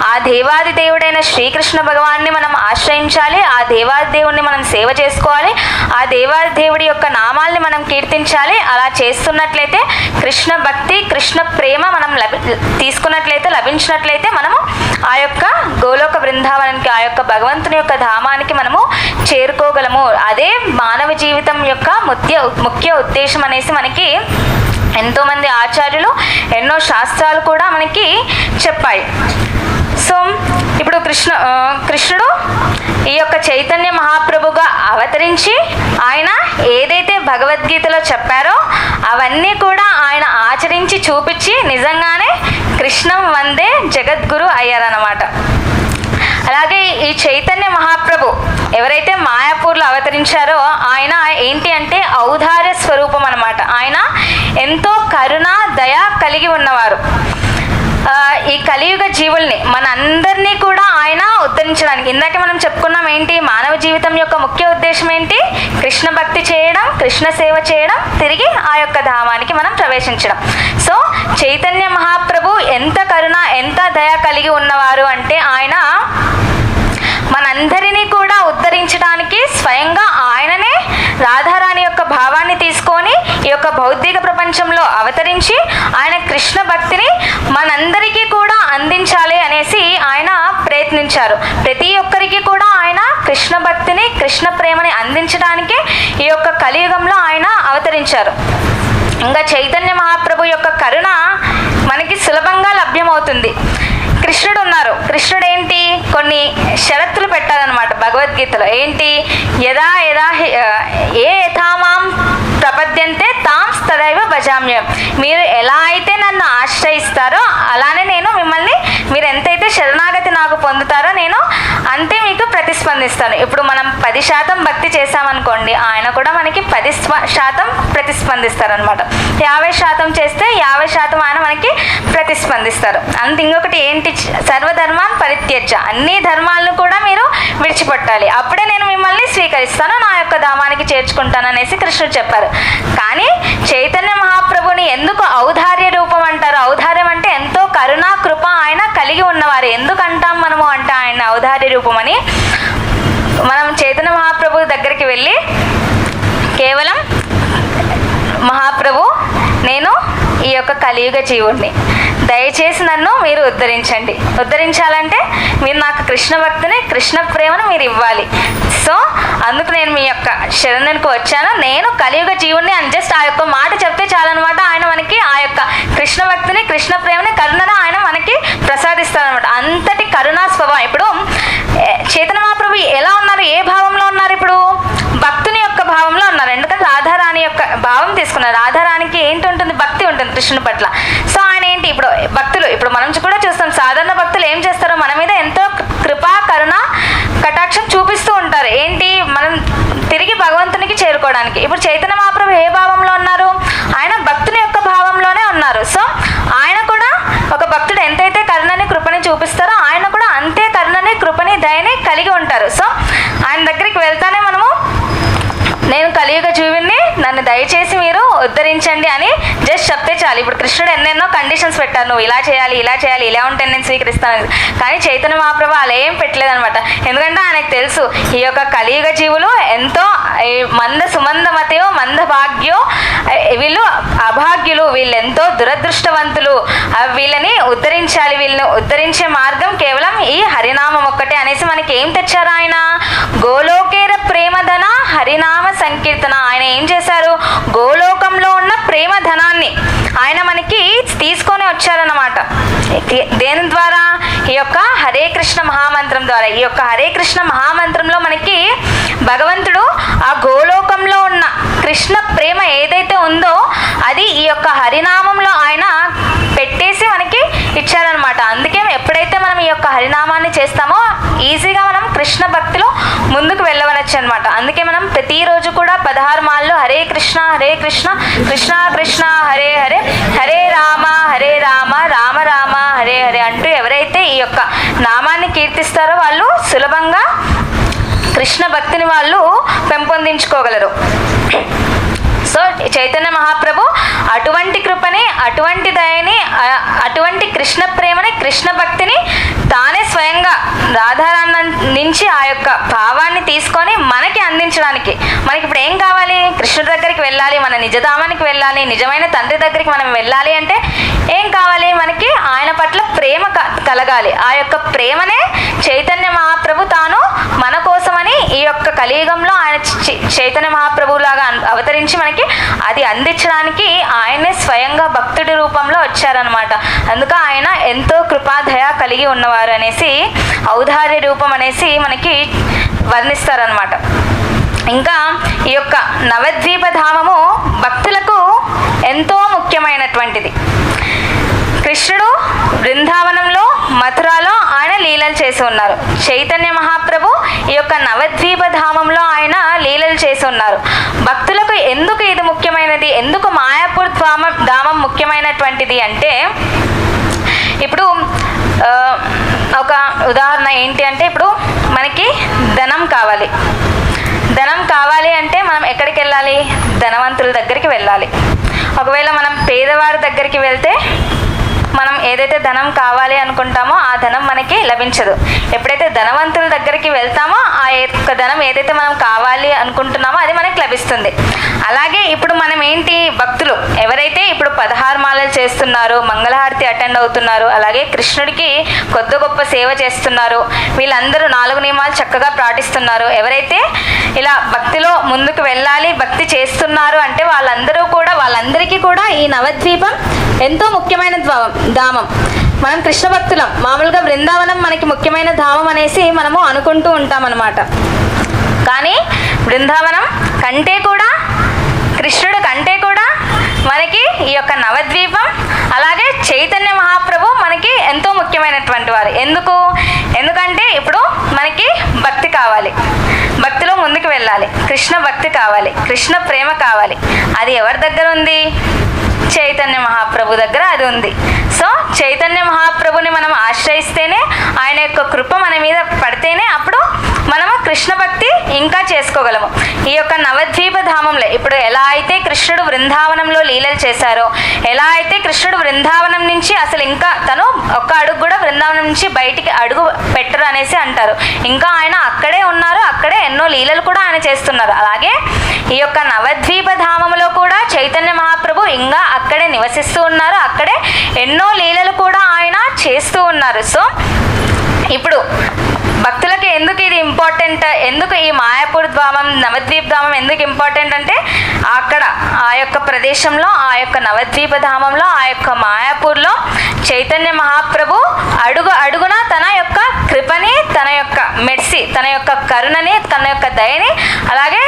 ఆ దేవాది దేవుడైన శ్రీకృష్ణ భగవాన్ని మనం ఆశ్రయించాలి, ఆ దేవాది దేవుడిని మనం సేవ చేసుకోవాలి, ఆ దేవాది దేవుడి యొక్క నామాల్ని మనం కీర్తించాలి. అలా చేస్తున్నట్లయితే కృష్ణ భక్తి, కృష్ణ ప్రేమ మనం లభించినట్లయితే మనము ఆ యొక్క గోలోక బృందావనానికి, ఆ యొక్క భగవంతుని యొక్క ధామానికి మనము చేరుకోగలము. అదే మానవ జీవితం యొక్క ముఖ్య ఉద్దేశం అనేసి మనకి ఎంతోమంది ఆచార్యులు ఎన్నో శాస్త్రాలు కూడా మనకి చెప్పాయి. సో ఇప్పుడు కృష్ణుడు ఈ యొక్క చైతన్య మహాప్రభుగా అవతరించి ఆయన ఏదైతే భగవద్గీతలో చెప్పారో అవన్నీ కూడా ఆయన ఆచరించి చూపించి నిజంగానే కృష్ణం వందే జగద్గురు అయ్యారన్నమాట. అలాగే ఈ చైతన్య మహాప్రభు ఎవరైతే మాయాపూర్లో అవతరించారో ఆయన ఏంటి అంటే ఔదార్య స్వరూపం అన్నమాట. ఆయన ఎంతో కరుణ, దయ కలిగి ఉన్నవారు. ఈ కలియుగ జీవుల్ని మనందరినీ కూడా ఆయన ఉద్ధరించడానికి, ఇందాక మనం చెప్పుకున్నాం ఏంటి మానవ జీవితం యొక్క ముఖ్య ఉద్దేశం ఏంటి? కృష్ణ భక్తి చేయడం, కృష్ణ సేవ చేయడం, తిరిగి ఆ యొక్క ధామానికి మనం ప్రవేశించడం. సో చైతన్య మహాప్రభు ఎంత కరుణ, ఎంత దయ కలిగి ఉన్నవారు అంటే ఆయన మనందరినీ కూడా ఉద్ధరించడానికి స్వయంగా ఆయననే రాధారాణి యొక్క భావాన్ని తీసుకొని ఈ యొక్క భౌతిక ప్రపంచంలో అవతరించి ఆయన కృష్ణ భక్తిని మనందరికీ కూడా అందించాలి అనేసి ఆయన ప్రయత్నించారు. ప్రతి ఒక్కరికి కూడా ఆయన కృష్ణ భక్తిని, కృష్ణ ప్రేమని అందించడానికే ఈ యొక్క కలియుగంలో ఆయన అవతరించారు. ఇంకా చైతన్య మహాప్రభు యొక్క కరుణ మనకి సులభంగా లభ్యమవుతుంది. కృష్ణుడు ఉన్నారు, కృష్ణుడు ఏంటి కొన్ని షరతులు పెట్టారనమాట భగవద్గీతలో. ఏంటి? యదా యథామాం ప్రపద్యంతే తాం తదైవ భజామ్యం. మీరు ఎలా అయితే నన్ను ఆశ్రయిస్తారో అలానే నేను మిమ్మల్ని, మీరు ఎంతైతే శరణాగతి నాకు పొందుతారో నేను అంతే మీకు ప్రతిస్పందిస్తాను. ఇప్పుడు మనం 10% భక్తి చేశామనుకోండి, ఆయన కూడా మనకి 10% ప్రతిస్పందిస్తారనమాట. 50% చేస్తే 50% ఆయన మనకి ప్రతిస్పందిస్తారు. అంత ఇంకొకటి ఏంటి? సర్వధర్మాన్ పరిత్యజ్య, అన్ని ధర్మాలను కూడా మీరు విడిచిపెట్టాలి, అప్పుడే నేను మిమ్మల్ని స్వీకరిస్తాను, నా యొక్క ధామానికి చేర్చుకుంటాను అనేసి కృష్ణుడు చెప్పారు. కానీ చైతన్య మహాప్రభుని ఎందుకు ఔదార్య రూపం అంటారు? ఔదార్యం అంటే ఎంతో కరుణా కృప ఆయన కలిగి ఉన్నవారు. ఎందుకు అంటాం మనము అంటే ఆయన ఔదార్య రూపం అని? మనం చైతన్య మహాప్రభు దగ్గరికి వెళ్ళి కేవలం మహాప్రభు నేను ఈ యొక్క కలియుగ జీవుడిని, దయచేసి నన్ను మీరు ఉద్ధరించాలంటే మీరు నాకు కృష్ణ భక్తిని, కృష్ణ ప్రేమను మీరు ఇవ్వాలి. సో అందుకు నేను మీ యొక్క శరణ్యానికి వచ్చాను, నేను కలియుగ జీవుడిని అని జస్ట్ ఆ యొక్క మాట చెప్తే చాలన్నమాట. ఆయన మనకి ఆ యొక్క కృష్ణ భక్తిని, కృష్ణ ప్రేమని, కరుణను ఆయన మనకి ప్రసాదిస్తారనమాట. అంతటి కరుణా స్వభావం. ఇప్పుడు చైతన్య మహాప్రభు కృష్ణుని పట్ల. సో ఆయన ఏంటి, ఇప్పుడు భక్తులు, ఇప్పుడు మనం కూడా చూస్తాం, సాధారణ భక్తులు ఏం చేస్తారో మన మీద ఎంతో కృపా కరుణ కటాక్షం చూపిస్తూ ఉంటారు. ఏంటి, మనం తిరిగి భగవంతునికి చేరుకోవడానికి. ఇప్పుడు చైతన్య మహాప్రభు ఏ భావంలో ఉన్నారు, ఆయన భక్తుని యొక్క భావంలోనే ఉన్నారు. సో ఆయన కూడా ఒక భక్తుడు ఎంతైతే కరుణని కృపని చూపిస్తారో ఆయన కూడా అంతే కరుణని కృపని దయని కలిగి ఉంటారు. సో ఆయన దగ్గరికి వెళ్తానే మనము నేను కలియుగ జీవుని, నన్ను దయచేసి మీరు ఉద్ధరించండి అని జస్ట్ చెప్తే చాలు. ఇప్పుడు కృష్ణుడు ఎన్నెన్నో కండిషన్స్ పెట్టారు, నువ్వు ఇలా చేయాలి, ఇలా చేయాలి, ఇలా ఉంటే నేను స్వీకరిస్తాను. కానీ చైతన్య మహాప్రభు అలా ఏం పెట్టలేదనమాట. ఎందుకంటే ఆయనకు తెలుసు ఈ యొక్క కలియుగ జీవులు ఎంతో మంద సుమందమతయో మంద భాగ్యో, వీళ్ళు అభాగ్యులు, వీళ్ళు ఎంతో దురదృష్టవంతులు, వీళ్ళని ఉద్ధరించాలి, వీళ్ళని ఉద్ధరించే మార్గం కేవలం ఈ హరినామం ఒక్కటే అనేసి మనకి ఏం తెచ్చారు ఆయన, గోలోకేర ప్రేమధన హరినామ సంకీర్తన. ఆయన ఏం చేశారు, గోలోకంలో ఉన్న ప్రేమ ధనాన్ని ఆయన మనకి తీసుకొని వచ్చారన్నమాట. దేని ద్వారా, ఈ యొక్క హరే కృష్ణ మహామంత్రం ద్వారా. ఈ యొక్క హరే కృష్ణ మహామంత్రంలో మనకి భగవంతుడు ఆ గోలోకంలో ఉన్న కృష్ణ ప్రేమ ఏదైతే ఉందో అది ఈ యొక్క హరినామంలో ఆయన పెట్టేసి మనకి ఇచ్చారనమాట. అందుకే ఎప్పుడైతే మనం ఈ యొక్క హరినామాన్ని చేస్తామో ఈజీగా మనం కృష్ణ భక్తిలో ముందుకు వెళ్ళవలచ్చు అనమాట. అందుకే మనం ప్రతిరోజు కూడా 16 మాల్లో హరే కృష్ణ కృష్ణ కృష్ణ హరే హరే, హరే రామ రామ రామ హరే హరే అంటూ ఎవరైతే ఈ యొక్క నామాన్ని కీర్తిస్తారో వాళ్ళు సులభంగా కృష్ణ భక్తిని వాళ్ళు పెంపొందించుకోగలరు. సో చైతన్య మహాప్రభు అటువంటి కృపని, అటువంటి దయని, అటువంటి కృష్ణ ప్రేమని, కృష్ణ భక్తిని తానే స్వయంగా రాధారాణి నుంచి ఆ యొక్క భావాన్ని తీసుకొని మనకి అందించడానికి. మనకి ఇప్పుడు ఏం కావాలి, కృష్ణుడి దగ్గరికి వెళ్ళాలి, మన నిజధామానికి వెళ్ళాలి, నిజమైన తండ్రి దగ్గరికి మనం వెళ్ళాలి అంటే ఏం కావాలి, మనకి ఆయన పట్ల ప్రేమ కలగాలి. ఆ యొక్క ప్రేమనే చైతన్య మహాప్రభు తాను మన కోసమని ఈ యొక్క కలియుగంలో ఆయన చైతన్య మహాప్రభులాగా అవతరించి మనకి అది అందించడానికి ఆయనే స్వయంగా భక్తుడి రూపంలో వచ్చారనమాట. అందుకే ఆయన ఎంతో కృపాదయ కలిగి ఉన్నవారు అనేసి ఔదార్య రూపం అనేసి మనకి వర్ణిస్తారనమాట. ఇంకా ఈ యొక్క నవద్వీప ధామము భక్తులకు ఎంతో ముఖ్యమైనటువంటిది. కృష్ణుడు బృందావనంలో, మథురాలో ఆయన లీలలు చేసి ఉన్నారు. చైతన్య మహాప్రభు ఈ యొక్క నవద్వీప ధామంలో ఆయన లీలలు చేసి ఉన్నారు. భక్తులకు ఎందుకు ఇది ముఖ్యమైనది, ఎందుకు మాయాపూర్ ధామం ముఖ్యమైనటువంటిది అంటే, ఇప్పుడు ఒక ఉదాహరణ ఏంటి అంటే, ఇప్పుడు మనకి ధనం కావాలి అంటే మనం ఎక్కడికి వెళ్ళాలి, ధనవంతుల దగ్గరికి వెళ్ళాలి. ఒకవేళ మనం పేదవారి దగ్గరికి వెళ్తే మనం ఏదైతే ధనం కావాలి అనుకుంటామో ఆ ధనం మనకి లభించదు. ఎప్పుడైతే ధనవంతుల దగ్గరికి వెళ్తామో ఆ యొక్క ధనం ఏదైతే మనం కావాలి అనుకుంటున్నామో అది మనకి లభిస్తుంది. అలాగే ఇప్పుడు మనం ఏంటి, భక్తులు ఎవరైతే ఇప్పుడు 16 మాలలు చేస్తున్నారు, మంగళహారతి అటెండ్ అవుతున్నారు, అలాగే కృష్ణుడికి కొద్ది గొప్ప సేవ చేస్తున్నారు, వీళ్ళందరూ 4 నియమాలు చక్కగా పాటిస్తున్నారు, ఎవరైతే ఇలా భక్తిలో ముందుకు వెళ్ళాలి, భక్తి చేస్తున్నారు అంటే వాళ్ళందరికీ కూడా ఈ నవద్వీపం ఎంతో ముఖ్యమైన ధామం. మనం కృష్ణ భక్తులం, మామూలుగా బృందావనం మనకి ముఖ్యమైన ధామం అనేసి మనము అనుకుంటూ ఉంటాం అన్నమాట. కానీ బృందావనం కంటే కూడా, కృష్ణుడు కంటే కూడా మనకి ఈ యొక్క నవద్వీపం అలాగే చైతన్య మహాప్రభు మనకి ఎంతో ముఖ్యమైనటువంటి వారు. ఎందుకంటే ఇప్పుడు మనకి భక్తి కావాలి, భక్తిలో ముందుకు వెళ్ళాలి, కృష్ణ భక్తి కావాలి, కృష్ణ ప్రేమ కావాలి. అది ఎవరి దగ్గర ఉంది, చైతన్య మహాప్రభు దగ్గర అది ఉంది. సో చైతన్య మహాప్రభుని మనం ఆశ్రయిస్తేనే, ఆయన యొక్క కృప మన మీద పడితేనే అప్పుడు మనము కృష్ణ భక్తి ఇంకా చేసుకోగలము. ఈ యొక్క నవద్వీప ధామంలో ఇప్పుడు ఎలా అయితే కృష్ణుడు బృందావనంలో లీలలు చేశారో, ఎలా అయితే కృష్ణుడు బృందావనం నుంచి అసలు ఇంకా తను ఒక్క అడుగు కూడా బృందావనం నుంచి బయటికి అడుగు పెట్టరు అనేసి అంటారు. ఇంకా ఆయన అక్కడే ఉన్నారు, అక్కడే ఎన్నో లీలలు కూడా ఆయన చేస్తున్నారు. అలాగే ఈ యొక్క నవద్వీప ధామంలో కూడా చైతన్య మహాప్రభు ఇంకా అక్కడే నివసిస్తూ ఉన్నారు, అక్కడే ఎన్నో లీలలు కూడా ఆయన చేస్తూ ఉన్నారు. సో ఇప్పుడు భక్తులకి ఎందుకు ఇది ఇంపార్టెంట్, ఎందుకు ఈ మాయాపూర్ ధామం, నవద్వీప్ ధామం ఎందుకు ఇంపార్టెంట్ అంటే, అక్కడ ఆ యొక్క ప్రదేశంలో, ఆ యొక్క నవద్వీప ధామంలో, ఆ యొక్క మాయాపూర్లో చైతన్య మహాప్రభు అడుగు అడుగున తన యొక్క కృపని, తన యొక్క మెర్సీ, తన యొక్క కరుణని, తన యొక్క దయని, అలాగే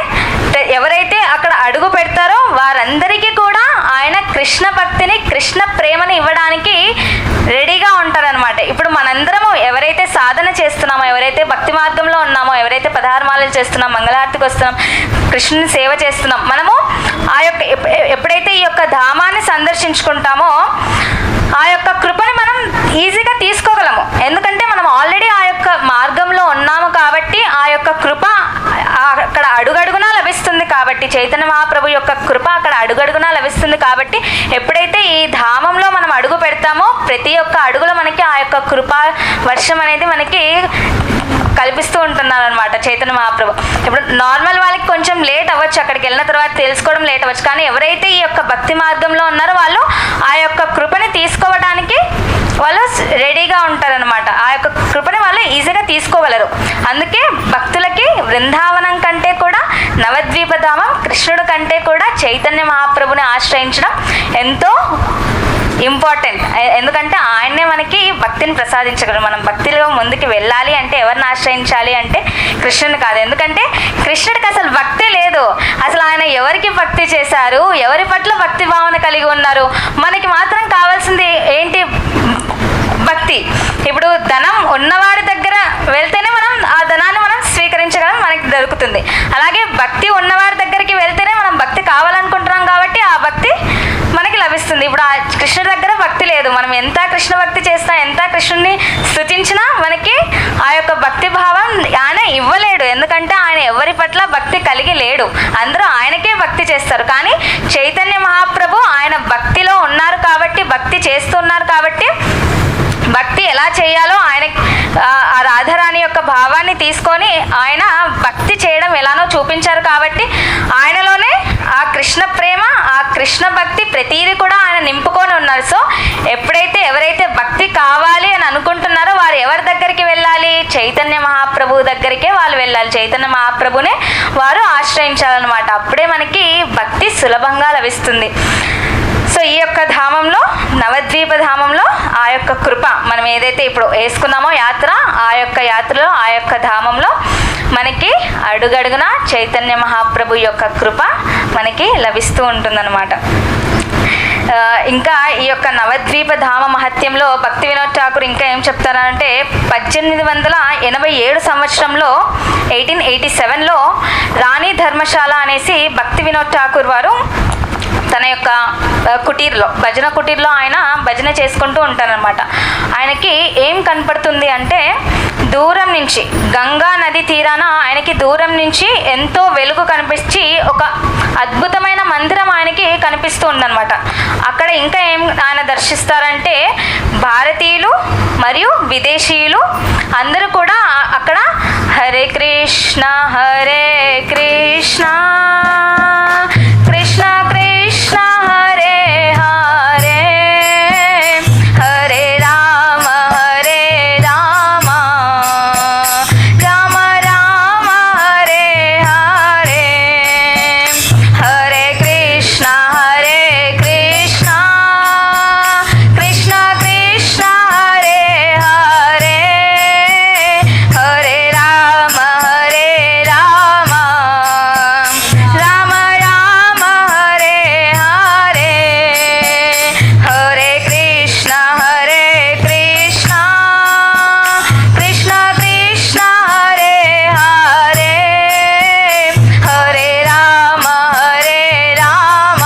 ఎవరైతే అక్కడ అడుగు పెడతారో వారందరికీ కూడా ఆయన కృష్ణ భక్తిని, కృష్ణ ప్రేమని ఇవ్వడానికి రెడీగా ఉంటారనమాట. ఇప్పుడు మనందరము ఎవరైతే సాధన చేస్తున్నామో, ఎవరైతే భక్తి మార్గంలో ఉన్నామో, ఎవరైతే 16 మాలలు చేస్తున్నాం, మంగళారతికి వస్తున్నాం, కృష్ణుని సేవ చేస్తున్నాం, మనము ఆ యొక్క ఎప్పుడైతే ఈ యొక్క ధామాన్ని సందర్శించుకుంటామో ఆ యొక్క కృపని మనం ఈజీగా తీసుకోగలము. ఎందుకంటే మనం ఆల్రెడీ ఆ యొక్క మార్గంలో ఉన్నాము కాబట్టి ఆ యొక్క కృప అక్కడ అడుగడుగునా లభిస్తుంది. కాబట్టి చైతన్య మహాప్రభు యొక్క కృప అక్కడ అడుగడుగునా లభిస్తుంది. కాబట్టి ఎప్పుడైతే ఈ ధామంలో మనం అడుగు పెడతామో ప్రతి ఒక్క అడుగులో మనకి ఆ యొక్క కృప వర్షం అనేది మనకి కల్పిస్తూ ఉంటున్నారు అనమాట చైతన్య మహాప్రభు. ఇప్పుడు నార్మల్ వాళ్ళకి కొంచెం లేట్ అవ్వచ్చు, అక్కడికి వెళ్ళిన తర్వాత తెలుసుకోవడం లేట్ అవ్వచ్చు. కానీ ఎవరైతే ఈ యొక్క భక్తి మార్గంలో ఉన్నారో వాళ్ళు ఆ యొక్క కృపని తీసుకోవడానికి వాళ్ళు రెడీగా ఉంటారనమాట. ఆ యొక్క కృపని వాళ్ళు ఈజీగా తీసుకోగలరు. అందుకే భక్తులకి బృందావనం కంటే కూడా నవద్వీపధామం, కృష్ణుడు కంటే కూడా చైతన్య మహాప్రభుని ఆశ్రయించడం ఎంతో ఇంపార్టెంట్. ఎందుకంటే ఆయన్నే మనకి భక్తిని ప్రసాదించగలరు. మనం భక్తిలో ముందుకు వెళ్ళాలి అంటే ఎవరిని ఆశ్రయించాలి అంటే కృష్ణుని కాదు. ఎందుకంటే కృష్ణుడికి అసలు భక్తి లేదు. అసలు ఆయన ఎవరికి భక్తి చేశారు, ఎవరి పట్ల భక్తి భావన కలిగి ఉన్నారు. మనకి మాత్రం కావాల్సింది ఏంటి? భక్తి. ఇప్పుడు ధనం ఉన్నవాడి దగ్గర వెళ్తేనే మనం ఆ ధనాన్ని మనం స్వీకరించగలం, మనకి దొరుకుతుంది. అలాగే భక్తి ఉన్నవాడి దగ్గరికి వెళ్తేనే మనం భక్తి కావాలనుకుంటున్నాం కాబట్టి ఆ భక్తి మనకి లభిస్తుంది. ఇప్పుడు ఆ కృష్ణుడి దగ్గర భక్తి లేదు. మనం ఎంత కృష్ణ భక్తి చేసినా, ఎంత కృష్ణుడిని స్తుతించినా మనకి ఆ యొక్క భక్తి భావం ఆయన ఇవ్వలేడు. ఎందుకంటే ఆయన ఎవరి పట్ల భక్తి కలిగి లేడు. అందరూ ఆయనకే భక్తి చేస్తారు. కానీ చైతన్య మహాప్రభు ఆయన భక్తిలో ఉన్నారు కాబట్టి, భక్తి చేస్తున్నారు కాబట్టి భక్తి ఎలా చేయాలో ఆయన ఆ రాధారాణి యొక్క భావాన్ని తీసుకొని ఆయన భక్తి చేయడం ఎలానో చూపించారు. కాబట్టి ఆయనలోనే ఆ కృష్ణ ప్రేమ, ఆ కృష్ణ భక్తి ప్రతీది కూడా ఆయన నింపుకొని ఉన్నారు. సో ఎప్పుడైతే ఎవరైతే భక్తి కావాలి అని అనుకుంటున్నారో వారు ఎవరి దగ్గరికి వెళ్ళాలి? చైతన్య మహాప్రభు దగ్గరికే వాళ్ళు వెళ్ళాలి. చైతన్య మహాప్రభునే వారు ఆశ్రయించాలన్నమాట. అప్పుడే మనకి భక్తి సులభంగా లభిస్తుంది. సో ఈ యొక్క ధామంలో, నవద్వీప ధామంలో ఆ యొక్క కృప మనం ఏదైతే ఇప్పుడు వేసుకున్నామో యాత్ర, ఆ యొక్క యాత్రలో ఆ యొక్క ధామంలో మనకి అడుగడుగున చైతన్య మహాప్రభు యొక్క కృప మనకి లభిస్తూ ఉంటుందన్నమాట. ఇంకా ఈ యొక్క నవద్వీప ధామ మహత్యంలో భక్తి వినోద్ ఠాకూర్ ఇంకా ఏం చెప్తారంటే 1887 సంవత్సరంలో 1887లో రాణి ధర్మశాల అనేసి భక్తి వినోద్ ఠాకూర్ వారు తన యొక్క కుటీర్లో, భజన కుటీర్లో ఆయన భజన చేసుకుంటూ ఉంటారనమాట. ఆయనకి ఏం కనపడుతుంది అంటే దూరం నుంచి గంగా నది తీరాన ఆయనకి దూరం నుంచి ఎంతో వెలుగు కనిపించి ఒక అద్భుతమైన మందిరం ఆయనకి కనిపిస్తూ ఉందన్నమాట. అక్కడ ఇంకా ఏం ఆయన దర్శిస్తారంటే భారతీయులు మరియు విదేశీయులు అందరూ కూడా అక్కడ హరే కృష్ణ హరే కృష్ణ కృష్ణ కృష్ణ హరే హరే హరే రామ హరే రామ రామ రామ హరే హరే హరే కృష్ణ హరే కృష్ణ కృష్ణ కృష్ణ హరే హరే హరే రామ హరే రామ రామ రామ హరే హరే హరే కృష్ణ హరే కృష్ణ కృష్ణ కృష్ణ హరే హరే హరే రామ హరే రామ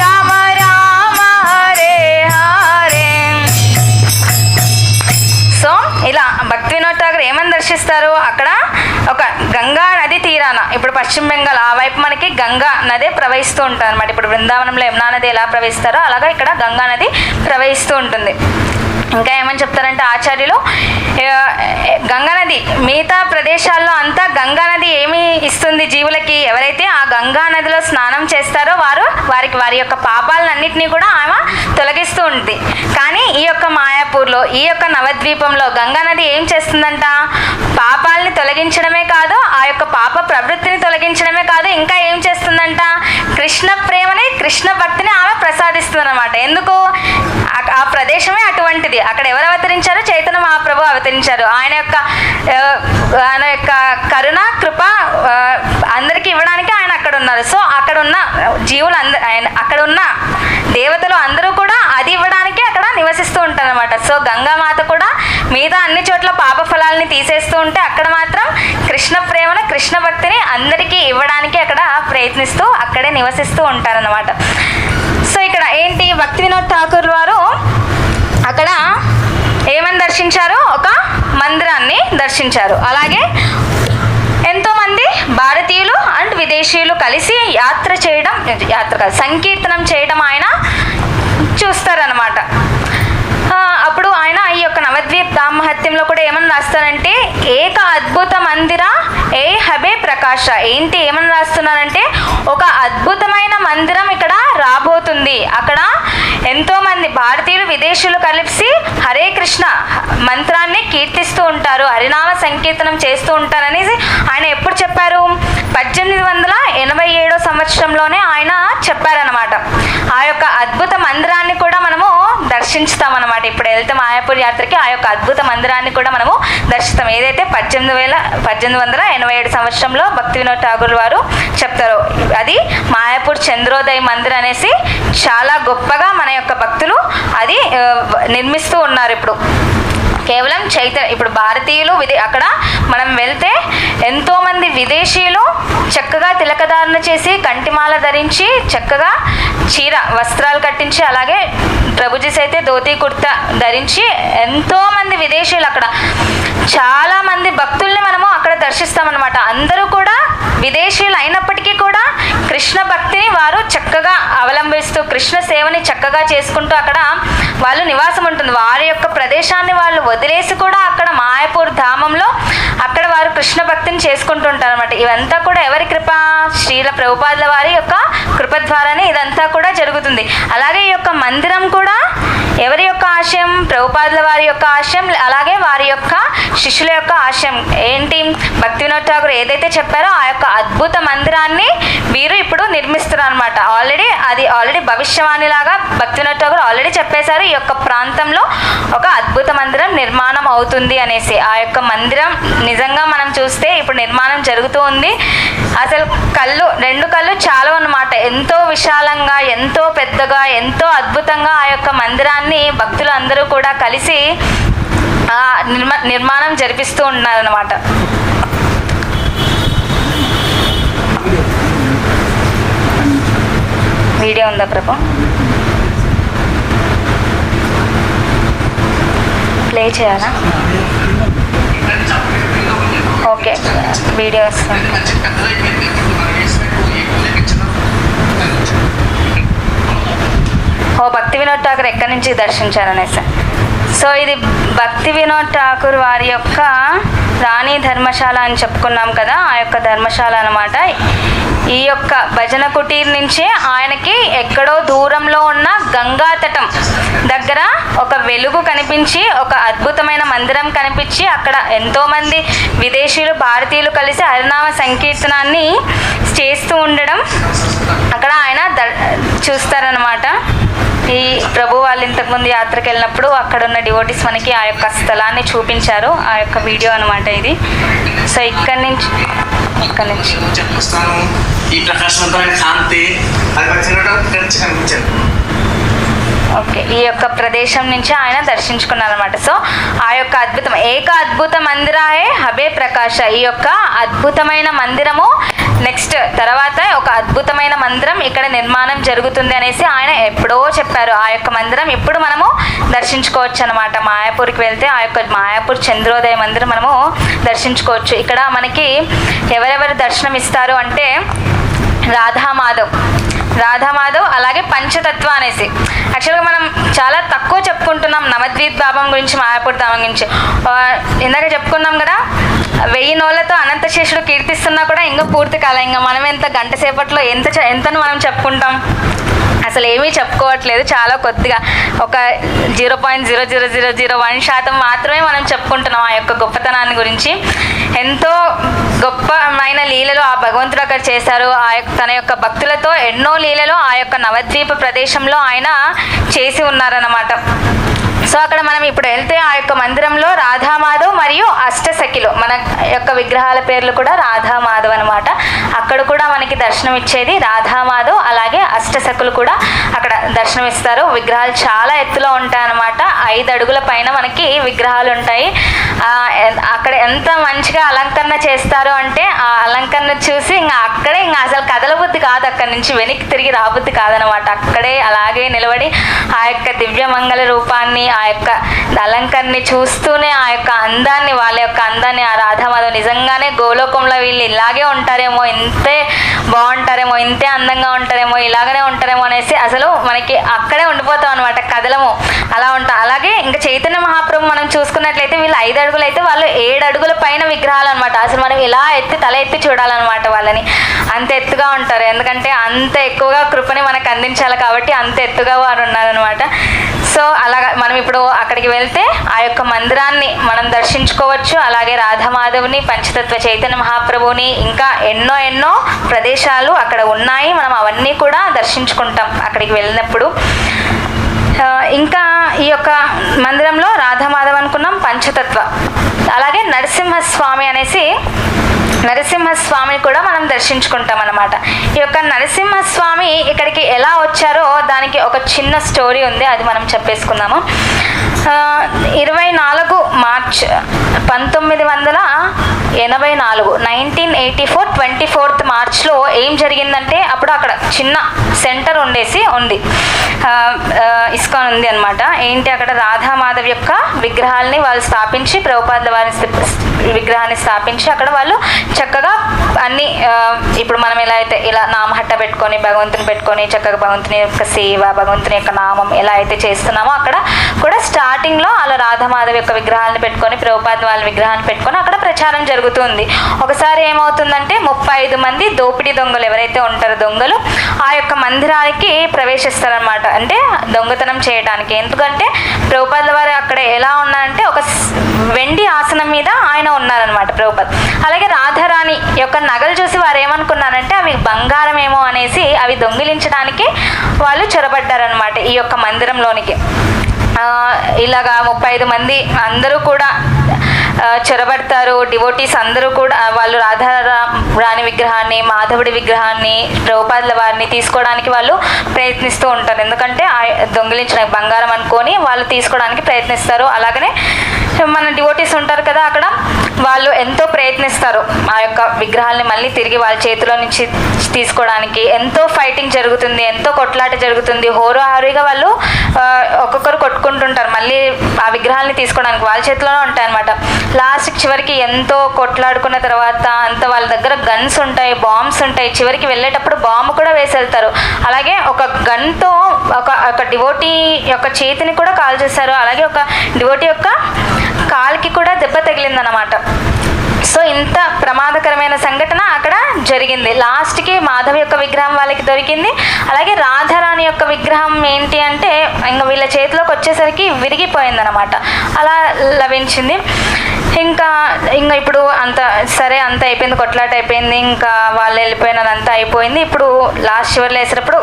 రామ రామ హరే హరే. సో ఇలా భక్తి వినోద్ ఠాకూర్ ఏమని దర్శిస్తారు? అక్కడ ఒక గంగా నది తీరాన, ఇప్పుడు పశ్చిమ బెంగాల్ ఆ వైపు మనకి గంగా నదే ప్రవహిస్తూ ఉంటుంది అనమాట. ఇప్పుడు బృందావనంలో యమునా నది ఎలా ప్రవహిస్తారో అలాగా ఇక్కడ గంగా నది ప్రవహిస్తూ ఉంటుంది. ఇంకా ఏమని చెప్తారంటే ఆచార్యులు, గంగా నది మిగతా ప్రదేశాల్లో అంతా గంగా నది ఏమి ఇస్తుంది జీవులకి? ఎవరైతే ఆ గంగా నదిలో స్నానం చేస్తారో వారి యొక్క పాపాలన్నింటినీ కూడా ఆమె తొలగిస్తూ ఉంటుంది. కానీ ఈ యొక్క మాయాపూర్లో, ఈ యొక్క నవద్వీపంలో గంగా నది ఏం చేస్తుందంట? పాపాలని తొలగించడమే కాదు, ఆ యొక్క పాప ప్రవృత్తిని తొలగించడమే కాదు, ఇంకా ఏం చేస్తుందంట? కృష్ణ ప్రేమని, కృష్ణ భక్తిని ఆమె ప్రసాదిస్తుంది అనమాట. ఎందుకు? ఆ ప్రదేశమే అటువంటిది. అక్కడ ఎవరు అవతరించారు? చైతన్య మహాప్రభు అవతరించారు. ఆయన యొక్క కరుణ కృప అందరికీ ఇవ్వడానికి ఆయన అక్కడ ఉన్నారు. సో అక్కడ ఉన్న జీవులు అక్కడ ఉన్న దేవతలు అందరూ కూడా అది ఇవ్వడానికి అక్కడ నివసిస్తూ ఉంటారు అనమాట. సో గంగామాత కూడా మిగతా అన్ని చోట్ల పాప ఫలాలని తీసేస్తూ ఉంటే అక్కడ మాత్రం కృష్ణ ప్రేమను, కృష్ణ భక్తిని అందరికీ ఇవ్వడానికి అక్కడ ప్రయత్నిస్తూ అక్కడే నివసిస్తూ ఉంటారన్నమాట. సో ఇక్కడ ఏంటి, భక్తి వినోద్ ఠాకూర్ వారు అక్కడ ఏమని దర్శించారు, ఒక మందిరాన్ని దర్శించారు. అలాగే ఎంతోమంది భారతీయులు అండ్ విదేశీయులు కలిసి సంకీర్తనం చేయడం ఆయన చూస్తారనమాట. అప్పుడు ఆయన ఈ యొక్క నవద్వీప్ దామహత్యంలో కూడా ఏమని రాస్తారంటే, ఏక అద్భుత మందిర ఏ హబే ప్రకాశ. ఏంటి ఏమని రాస్తున్నారంటే, ఒక అద్భుతమైన మందిరం ఇక్కడ రాబోతుంది. అక్కడ ఎంతోమంది భారతీయులు విదేశీయులు కలిసి హరే కృష్ణ మంత్రాన్ని కీర్తిస్తూ ఉంటారు, హరినామ సంకీర్తనం చేస్తూ ఉంటారనేసి ఆయన ఎప్పుడు చెప్పారు, 1887 సంవత్సరంలోనే ఆయన చెప్పారనమాట. ఆ యొక్క అద్భుత మందిరాన్ని కూడా మనము దర్శించుతామన్నమాట. ఇప్పుడు వెళ్తే మాయాపూర్ యాత్రకి ఆ యొక్క అద్భుత మందిరాన్ని కూడా మనము దర్శిస్తాం. ఏదైతే 1887 సంవత్సరంలో భక్తి వినోద్ ఠాగూర్ వారు చెప్తారు, అది మాయాపూర్ చంద్రోదయ్ మందిర్ అనేసి చాలా గొప్పగా మన యొక్క భక్తులు అది నిర్మిస్తూ ఉన్నారు. ఇప్పుడు కేవలం ఇప్పుడు భారతీయులు అక్కడ మనం వెళ్తే ఎంతోమంది విదేశీయులు చక్కగా తిలకధారణ చేసి కంటిమాల ధరించి చక్కగా చీర వస్త్రాలు కట్టించి, అలాగే ప్రభుజీస్ అయితే ధోతి కుర్తా ధరించి ఎంతోమంది విదేశీయులు అక్కడ చాలామంది భక్తుల్ని మనము అక్కడ దర్శిస్తామన్నమాట. అందరూ కూడా విదేశీయులు అయినప్పటికీ కూడా కృష్ణ భక్తిని వారు చక్కగా అవలంబిస్తూ కృష్ణ సేవని చక్కగా చేసుకుంటూ అక్కడ వాళ్ళు నివాసం ఉంటుంది. వారి యొక్క ప్రదేశాన్ని వాళ్ళు వదిలేసి కూడా అక్కడ మాయాపూర్ ధామంలో అక్కడ వారు కృష్ణ భక్తిని చేసుకుంటుంటారు అనమాట. ఇవంతా కూడా ఎవరి కృప, శ్రీల ప్రభుపాదుల వారి యొక్క కృప ద్వారానే ఇదంతా కూడా జరుగుతుంది. అలాగే ఈ యొక్క మందిరం కూడా ఎవరి యొక్క ఆశయం, ప్రభుపాదుల వారి యొక్క ఆశయం, అలాగే వారి యొక్క శిష్యుల యొక్క ఆశయం ఏంటి, భక్తి వినోద్ ఠాకూర్ ఏదైతే చెప్పారో ఆ యొక్క అద్భుత మందిరాన్ని వీరు ఇప్పుడు నిర్మిస్తున్నారు అనమాట. ఆల్రెడీ భవిష్యవాణిలాగా భక్తి వినోద్ ఠాకూర్ ఆల్రెడీ చెప్పేశారు, ఈ యొక్క ప్రాంతంలో ఒక అద్భుత మందిరం నిర్మాణం అవుతుంది అనేసి. ఆ యొక్క మందిరం నిజంగా మనం చూస్తే ఇప్పుడు నిర్మాణం జరుగుతూ ఉంది. అసలు రెండు కళ్ళు చాలు అన్నమాట. ఎంతో విశాలంగా, ఎంతో పెద్దగా, ఎంతో అద్భుతంగా ఆ యొక్క మందిరాన్ని భక్తులు అందరూ కూడా కలిసి నిర్మాణం జరిపిస్తూ ఉన్నారన్నమాట. వీడియో ఉందా ప్రభు? ప్లే చేయాలా? ఓకే, వీడియో వస్తుంది. భక్తి వినోద్ ఠాకూర్ ఎక్కడి నుంచి దర్శించారనేసి. సో ఇది భక్తి వినోద్ ఠాకూర్ వారి యొక్క రాణి ధర్మశాల అని చెప్పుకున్నాం కదా, ఆ యొక్క ధర్మశాల అన్నమాట. ఈ యొక్క భజన కుటీర్ నుంచే ఆయనకి ఎక్కడో దూరంలో ఉన్న గంగా తటం దగ్గర ఒక వెలుగు కనిపించి, ఒక అద్భుతమైన మందిరం కనిపించి, అక్కడ ఎంతోమంది విదేశీయులు భారతీయులు కలిసి హరినామ సంకీర్తనాన్ని చేస్తూ ఉండడం అక్కడ ఆయన చూస్తారనమాట. ఈ ప్రభు వాళ్ళు ఇంతకుముందు యాత్రకు వెళ్ళినప్పుడు అక్కడ ఉన్న డివోటీస్ మనకి ఆ యొక్క స్థలాన్ని చూపించారు, ఆ యొక్క వీడియో అనమాట ఇది. సో ఇక్కడ నుంచి ఓకే, ఈ యొక్క ప్రదేశం నుంచి ఆయన దర్శించుకున్నారనమాట. సో ఆ యొక్క అద్భుత మందిరాయే హబే ప్రకాశ. ఈ యొక్క అద్భుతమైన మందిరము నెక్స్ట్ తర్వాత ఒక అద్భుతమైన మందిరం ఇక్కడ నిర్మాణం జరుగుతుంది అనేసి ఆయన ఎప్పుడో చెప్పారు. ఆ యొక్క మందిరం ఇప్పుడు మనము దర్శించుకోవచ్చు అనమాట. మాయాపూర్కి వెళ్తే ఆ యొక్క మాయాపూర్ చంద్రోదయ మందిరం మనము దర్శించుకోవచ్చు. ఇక్కడ మనకి ఎవరెవరు దర్శనం ఇస్తారు అంటే రాధామాధవ్ అలాగే పంచతత్వ అనేసి. యాక్చువల్గా మనం చాలా తక్కువ చెప్పుకుంటున్నాం నవద్వీప్ ధామం గురించి, మాయాపూర్ ధామం గురించి. ఇందాక చెప్పుకున్నాం కదా, 1000 నోళ్ళతో అనంతశేషుడు కీర్తిస్తున్నా కూడా ఇంకా పూర్తి కాలే. ఇంకా మనం గంట సేపట్లో ఎంతను మనం చెప్పుకుంటాం? అసలు ఏమీ చెప్పుకోవట్లేదు, చాలా కొద్దిగా ఒక 0.00001% మాత్రమే మనం చెప్పుకుంటున్నాం ఆ యొక్క గొప్పతనాన్ని గురించి. ఎంతో గొప్పమైన లీలలు ఆ భగవంతుడు అక్కడ చేశారు. తన యొక్క భక్తులతో ఎన్నో లీలలు ఆ యొక్క నవద్వీప ప్రదేశంలో ఆయన చేసి ఉన్నారన్నమాట. సో అక్కడ మనం ఇప్పుడు వెళ్తే ఆ యొక్క మందిరంలో రాధామాధవ్ మరియు అష్టసఖిలు, మన యొక్క విగ్రహాల పేర్లు కూడా రాధామాధవ్ అనమాట. అక్కడ కూడా మనకి దర్శనం ఇచ్చేది రాధామాధవ్, అలాగే అష్టసఖులు కూడా అక్కడ దర్శనమిస్తారు. విగ్రహాలు చాలా ఎత్తులో ఉంటాయి అన్నమాట. 5 అడుగుల పైన మనకి విగ్రహాలు ఉంటాయి. అక్కడ ఎంత మంచిగా అలంకరణ చేస్తారు అంటే ఆ అలంకరణ చూసి అక్కడే అసలు కదలబుద్ధి కాదు, అక్కడి నుంచి వెనక్కి తిరిగి రాబుద్ధి కాదనమాట. అక్కడే అలాగే నిలబడి ఆ యొక్క దివ్యమంగళ రూపాన్ని, ఆ యొక్క అలంకరణని చూస్తూనే ఆ యొక్క అందాన్ని, వాళ్ళ యొక్క అందాన్ని, ఆ రాధామాధవ్ నిజంగానే గోలోకంలో వీళ్ళు ఇలాగే ఉంటారేమో, ఇంతే బాగుంటారేమో, ఇంతే అందంగా ఉంటారేమో, ఇలాగనే ఉంటారేమో అనేసి అసలు మనకి అక్కడే ఉండిపోతాం అనమాట, కదలము అలా ఉంటాం. అలాగే ఇంకా చైతన్య మహాప్రభు మనం చూసుకున్నట్లయితే వీళ్ళు 5 అడుగులు అయితే వాళ్ళు 7 అడుగుల పైన విగ్రహాలు అనమాట. అసలు మనం ఇలా తల ఎత్తి చూడాలన్నమాట వాళ్ళని, అంత ఎత్తుగా ఉంటారు. ఎందుకంటే అంత ఎక్కువగా కృపని మనకు అందించాలి కాబట్టి అంత ఎత్తుగా వారు ఉన్నారనమాట. సో అలాగా మనం ఇప్పుడు అక్కడికి వెళ్తే ఆ యొక్క మందిరాన్ని మనం దర్శించుకోవచ్చు. అలాగే రాధామాధవ్ని, పంచతత్వ చైతన్య మహాప్రభుని, ఇంకా ఎన్నో ప్రదేశాలు అక్కడ ఉన్నాయి. మనం అవన్నీ కూడా దర్శించుకుంటాం అక్కడికి వెళ్ళినప్పుడు. ఇంకా ఈ యొక్క మందిరంలో రాధామాధవ్ అనుకున్నాం, పంచతత్వ, అలాగే నరసింహస్వామి అనేసి నరసింహస్వామిని కూడా మనం దర్శించుకుంటాం అన్నమాట. ఈ యొక్క నరసింహస్వామి ఇక్కడికి ఎలా వచ్చారో దానికి ఒక చిన్న స్టోరీ ఉంది, అది మనం చెప్పేసుకుందాము. 24 మార్చ్ 1984 1984 24th మార్చ్లో ఏం జరిగిందంటే, అప్పుడు అక్కడ చిన్న సెంటర్ ఉంది, ఇస్కాన్ ఉంది అనమాట. ఏంటి అక్కడ రాధామాధవ్ యొక్క విగ్రహాలని వాళ్ళు స్థాపించి, ప్రభుపాదుల వారి విగ్రహాన్ని స్థాపించి అక్కడ వాళ్ళు చక్కగా అన్ని ఇప్పుడు మనం ఎలా అయితే ఇలా నామహట్ట పెట్టుకొని భగవంతుని పెట్టుకొని చక్కగా భగవంతుని యొక్క సేవ, భగవంతుని యొక్క నామం ఎలా అయితే చేస్తున్నామో అక్కడ కూడా స్టార్టింగ్లో అలా రాధామాధవ్ యొక్క విగ్రహాలను పెట్టుకొని, ప్రభుపాద వాళ్ళ విగ్రహాన్ని పెట్టుకొని అక్కడ ప్రచారం జరుగుతుంది. ఒకసారి ఏమవుతుందంటే 35 మంది దోపిడీ దొంగలు ఎవరైతే ఉంటారో దొంగలు ఆ యొక్క మందిరానికి ప్రవేశిస్తారనమాట, అంటే దొంగతనం చేయడానికి. ఎందుకంటే ప్రభుపాదుల వారు అక్కడ ఎలా ఉన్నారంటే ఒక వెండి ఆసనం మీద ఆయన ఉన్నారనమాట ప్రభుపాద్. అలాగే రాధారాణి యొక్క నగలు చూసి వారు ఏమనుకున్నారంటే అవి బంగారమేమో అనేసి అవి దొంగిలించడానికి వాళ్ళు చొరబడ్డారనమాట ఈ యొక్క మందిరంలోనికి. ఇలాగా 35 మంది అందరూ కూడా చొరబడతారు. డివోటీస్ అందరూ కూడా వాళ్ళు రాధారాణి విగ్రహాన్ని, మాధవుడి విగ్రహాన్ని, ప్రభుపాదుల వారిని తీసుకోవడానికి వాళ్ళు ప్రయత్నిస్తూ ఉంటారు. ఎందుకంటే దొంగిలించడానికి బంగారం అనుకొని వాళ్ళు తీసుకోవడానికి ప్రయత్నిస్తారు. అలాగనే మన డివోటీస్ ఉంటారు కదా అక్కడ, వాళ్ళు ఎంతో ప్రయత్నిస్తారు ఆ యొక్క విగ్రహాలని మళ్ళీ తిరిగి వాళ్ళ చేతిలో నుంచి తీసుకోవడానికి. ఎంతో ఫైటింగ్ జరుగుతుంది, ఎంతో కొట్లాట జరుగుతుంది. హోరుహారుగా వాళ్ళు ఒక్కొక్కరు కొట్టుకుంటుంటారు మళ్ళీ ఆ విగ్రహాలని తీసుకోవడానికి, వాళ్ళ చేతిలోనే ఉంటాయన్నమాట. లాస్ట్ చివరికి ఎంతో కొట్లాడుకున్న తర్వాత అంత వాళ్ళ దగ్గర గన్స్ ఉంటాయి, బాంబ్స్ ఉంటాయి. చివరికి వెళ్ళేటప్పుడు బాంబు కూడా వేసి వెళ్తారు. అలాగే ఒక గన్తో ఒక డివోటీ యొక్క చేతిని కూడా కాల్ చేశారు. అలాగే ఒక డివోటీ యొక్క కాలికి కూడా దెబ్బ తగిలిందనమాట. సో ఇంత ప్రమాదకరమైన సంఘటన అక్కడ జరిగింది. లాస్ట్కి మాధవ్ యొక్క విగ్రహం వాళ్ళకి దొరికింది. అలాగే రాధారాణి యొక్క విగ్రహం ఏంటి అంటే ఇంకా వీళ్ళ చేతిలోకి వచ్చేసరికి విరిగిపోయిందనమాట, అలా లభించింది. ఇంకా ఇప్పుడు అంత సరే, అంత అయిపోయింది, కొట్లాట అయిపోయింది, ఇంకా వాళ్ళు వెళ్ళిపోయినది అంతా అయిపోయింది. ఇప్పుడు లాస్ట్ చివర్లో వేసేటప్పుడు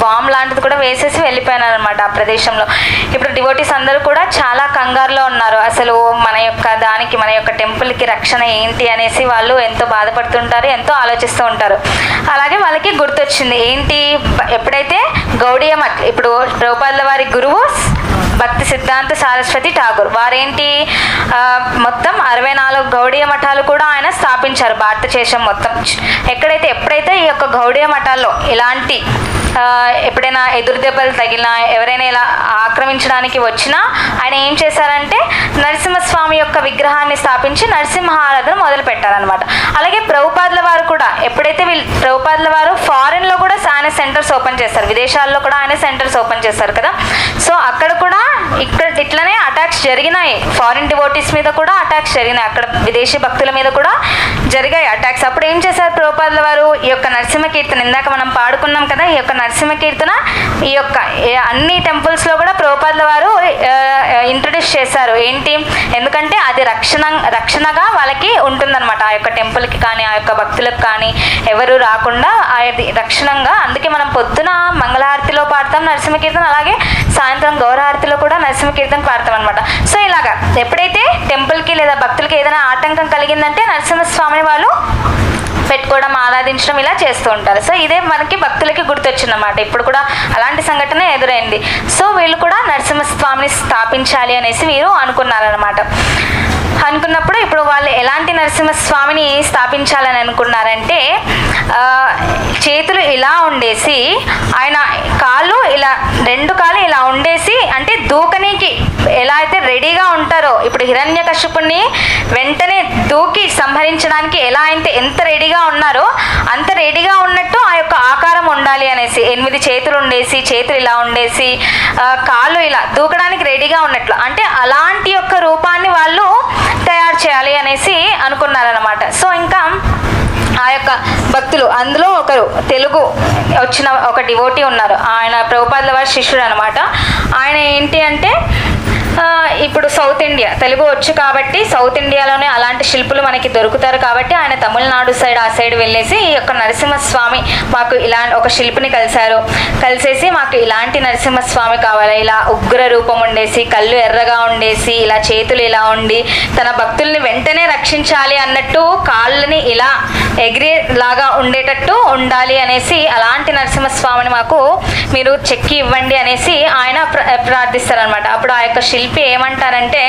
బాంబ్ లాంటిది కూడా వేసేసి వెళ్ళిపోయినారు అనమాట ఆ ప్రదేశంలో. ఇప్పుడు డివోటీస్ అందరూ కూడా చాలా కంగారులో ఉన్నారు. అసలు మన యొక్క దానికి, మన యొక్క టెంపుల్కి రక్షణ ఏంటి అనేసి వాళ్ళు ఎంతో బాధపడుతుంటారు, ఎంతో ఆలోచిస్తూ ఉంటారు. అలాగే వాళ్ళకి గుర్తొచ్చింది ఏంటి, ఎప్పుడైతే గౌడీయ మఠ్, ఇప్పుడు ప్రభుపాదుల వారి గురువు భక్తి సిద్ధాంత సరస్వతి ఠాగూర్ వారేంటి మొత్తం 64 గౌడీయ మఠాలు కూడా ఆయన స్థాపించారు భారతదేశం మొత్తం. ఎప్పుడైతే ఈ యొక్క గౌడీయ మఠాల్లో ఇలాంటి ఎప్పుడైనా ఎదురు దెబ్బలు తగిలినా, ఎవరైనా ఇలా ఆక్రమించడానికి వచ్చినా ఆయన ఏం చేశారంటే నరసింహస్వామి యొక్క విగ్రహాన్ని స్థాపించి నరసింహ ఆరాధన మొదలు పెట్టారనమాట. అలాగే ప్రభుపాదుల వారు కూడా ఎప్పుడైతే ప్రభుపాదుల వారు ఫారెన్లో కూడా ఆయన సెంటర్స్ ఓపెన్ చేస్తారు, విదేశాల్లో కూడా ఆయన సెంటర్స్ ఓపెన్ చేస్తారు కదా. సో అక్కడ కూడా ఇట్లనే అటాక్స్ జరిగినాయి, ఫారిన్ డివోటీస్ మీద కూడా అటాక్స్ జరిగినాయి, అక్కడ విదేశీ భక్తుల మీద కూడా జరిగాయి అటాక్స్. అప్పుడు ఏం చేశారు ప్రభుపాదుల వారు, ఈ యొక్క నరసింహ కీర్తన ఇందాక మనం పాడుకున్నాం కదా, ఈ యొక్క నరసింహ కీర్తన ఈ యొక్క అన్ని టెంపుల్స్లో కూడా ప్రభుపాదుల వారు ఇంట్రడ్యూస్ చేశారు. ఏంటి, ఎందుకంటే అది రక్షణగా వాళ్ళకి ఉంటుందన్నమాట. ఆ యొక్క టెంపుల్కి కానీ ఆ యొక్క భక్తులకు కానీ ఎవరు రాకుండా అది రక్షణంగా. అందుకే మనం పొద్దున మంగళహారతిలో పాడతాం నరసింహ కీర్తన, అలాగే సాయంత్రం గౌరహారతిలో కూడా నరసింహ కీర్తన పాడతాం అనమాట. సో ఇలాగా ఎప్పుడైతే టెంపుల్కి లేదా భక్తులకి ఏదైనా ఆటంకం కలిగిందంటే నరసింహస్వామిని వాళ్ళు పెట్టుకోవడం, ఆరాధించడం ఇలా చేస్తూ ఉంటారు. సో ఇదే మనకి భక్తులకి గుర్తొచ్చిందన్నమాట. ఇప్పుడు కూడా అలాంటి సంఘటన ఎదురైంది. సో వీళ్ళు కూడా నరసింహస్వామిని స్థాపించాలి అనేసి వీరు అనుకున్నారనమాట. అనుకున్నప్పుడు ఇప్పుడు వాళ్ళు ఎలాంటి నరసింహస్వామిని స్థాపించాలని అనుకున్నారంటే, చేతులు ఇలా ఉండేసి ఆయన కాళ్ళు ఇలా 2 కాళ్ళు ఇలా ఉండేసి, అంటే దూకనీకి ఎలా అయితే రెడీగా ఉంటారో, ఇప్పుడు హిరణ్యకశిపుణ్ణి వెంటనే దూకి సంహరించడానికి ఎలా అయితే ఎంత రెడీగా ఉన్నారో అంత రెడీగా ఉన్నట్టు ఆ యొక్క ఆకారం ఉండాలి అనేసి 8 చేతులు ఉండేసి, చేతులు ఇలా ఉండేసి, కాళ్ళు ఇలా దూకడానికి రెడీగా ఉన్నట్లు, అంటే అలాంటి యొక్క రూపాన్ని వాళ్ళు తయారు చేయాలి అనేసి అనుకున్నారనమాట. సో ఇంకా ఆ యొక్క భక్తులు, అందులో ఒకరు తెలుగు వచ్చిన ఒక డివోటీ ఉన్నారు. ఆయన ప్రభుపాదుల వారి శిష్యుడు అనమాట. ఆయన ఏంటి అంటే, ఇప్పుడు సౌత్ ఇండియా తెలుగు వచ్చు కాబట్టి సౌత్ ఇండియాలోనే అలాంటి శిల్పులు మనకి దొరుకుతారు కాబట్టి ఆయన తమిళనాడు సైడ్ ఆ సైడ్ వెళ్ళేసి ఈ యొక్క నరసింహస్వామి మాకు ఇలా ఒక శిల్పిని కలిసేసి మాకు ఇలాంటి నరసింహస్వామి కావాలి, ఇలా ఉగ్ర రూపం ఉండేసి, కళ్ళు ఎర్రగా ఉండేసి, ఇలా చేతులు ఇలా ఉండి తన భక్తుల్ని వెంటనే రక్షించాలి అన్నట్టు కాళ్ళని ఇలా ఎగిరేలాగా ఉండేటట్టు ఉండాలి అనేసి అలాంటి నరసింహస్వామిని మాకు మీరు చెక్కి ఇవ్వండి అనేసి ఆయన ప్రార్థిస్తారనమాట. అప్పుడు ఆ యొక్క శిల్పి ఏమంటారంటే,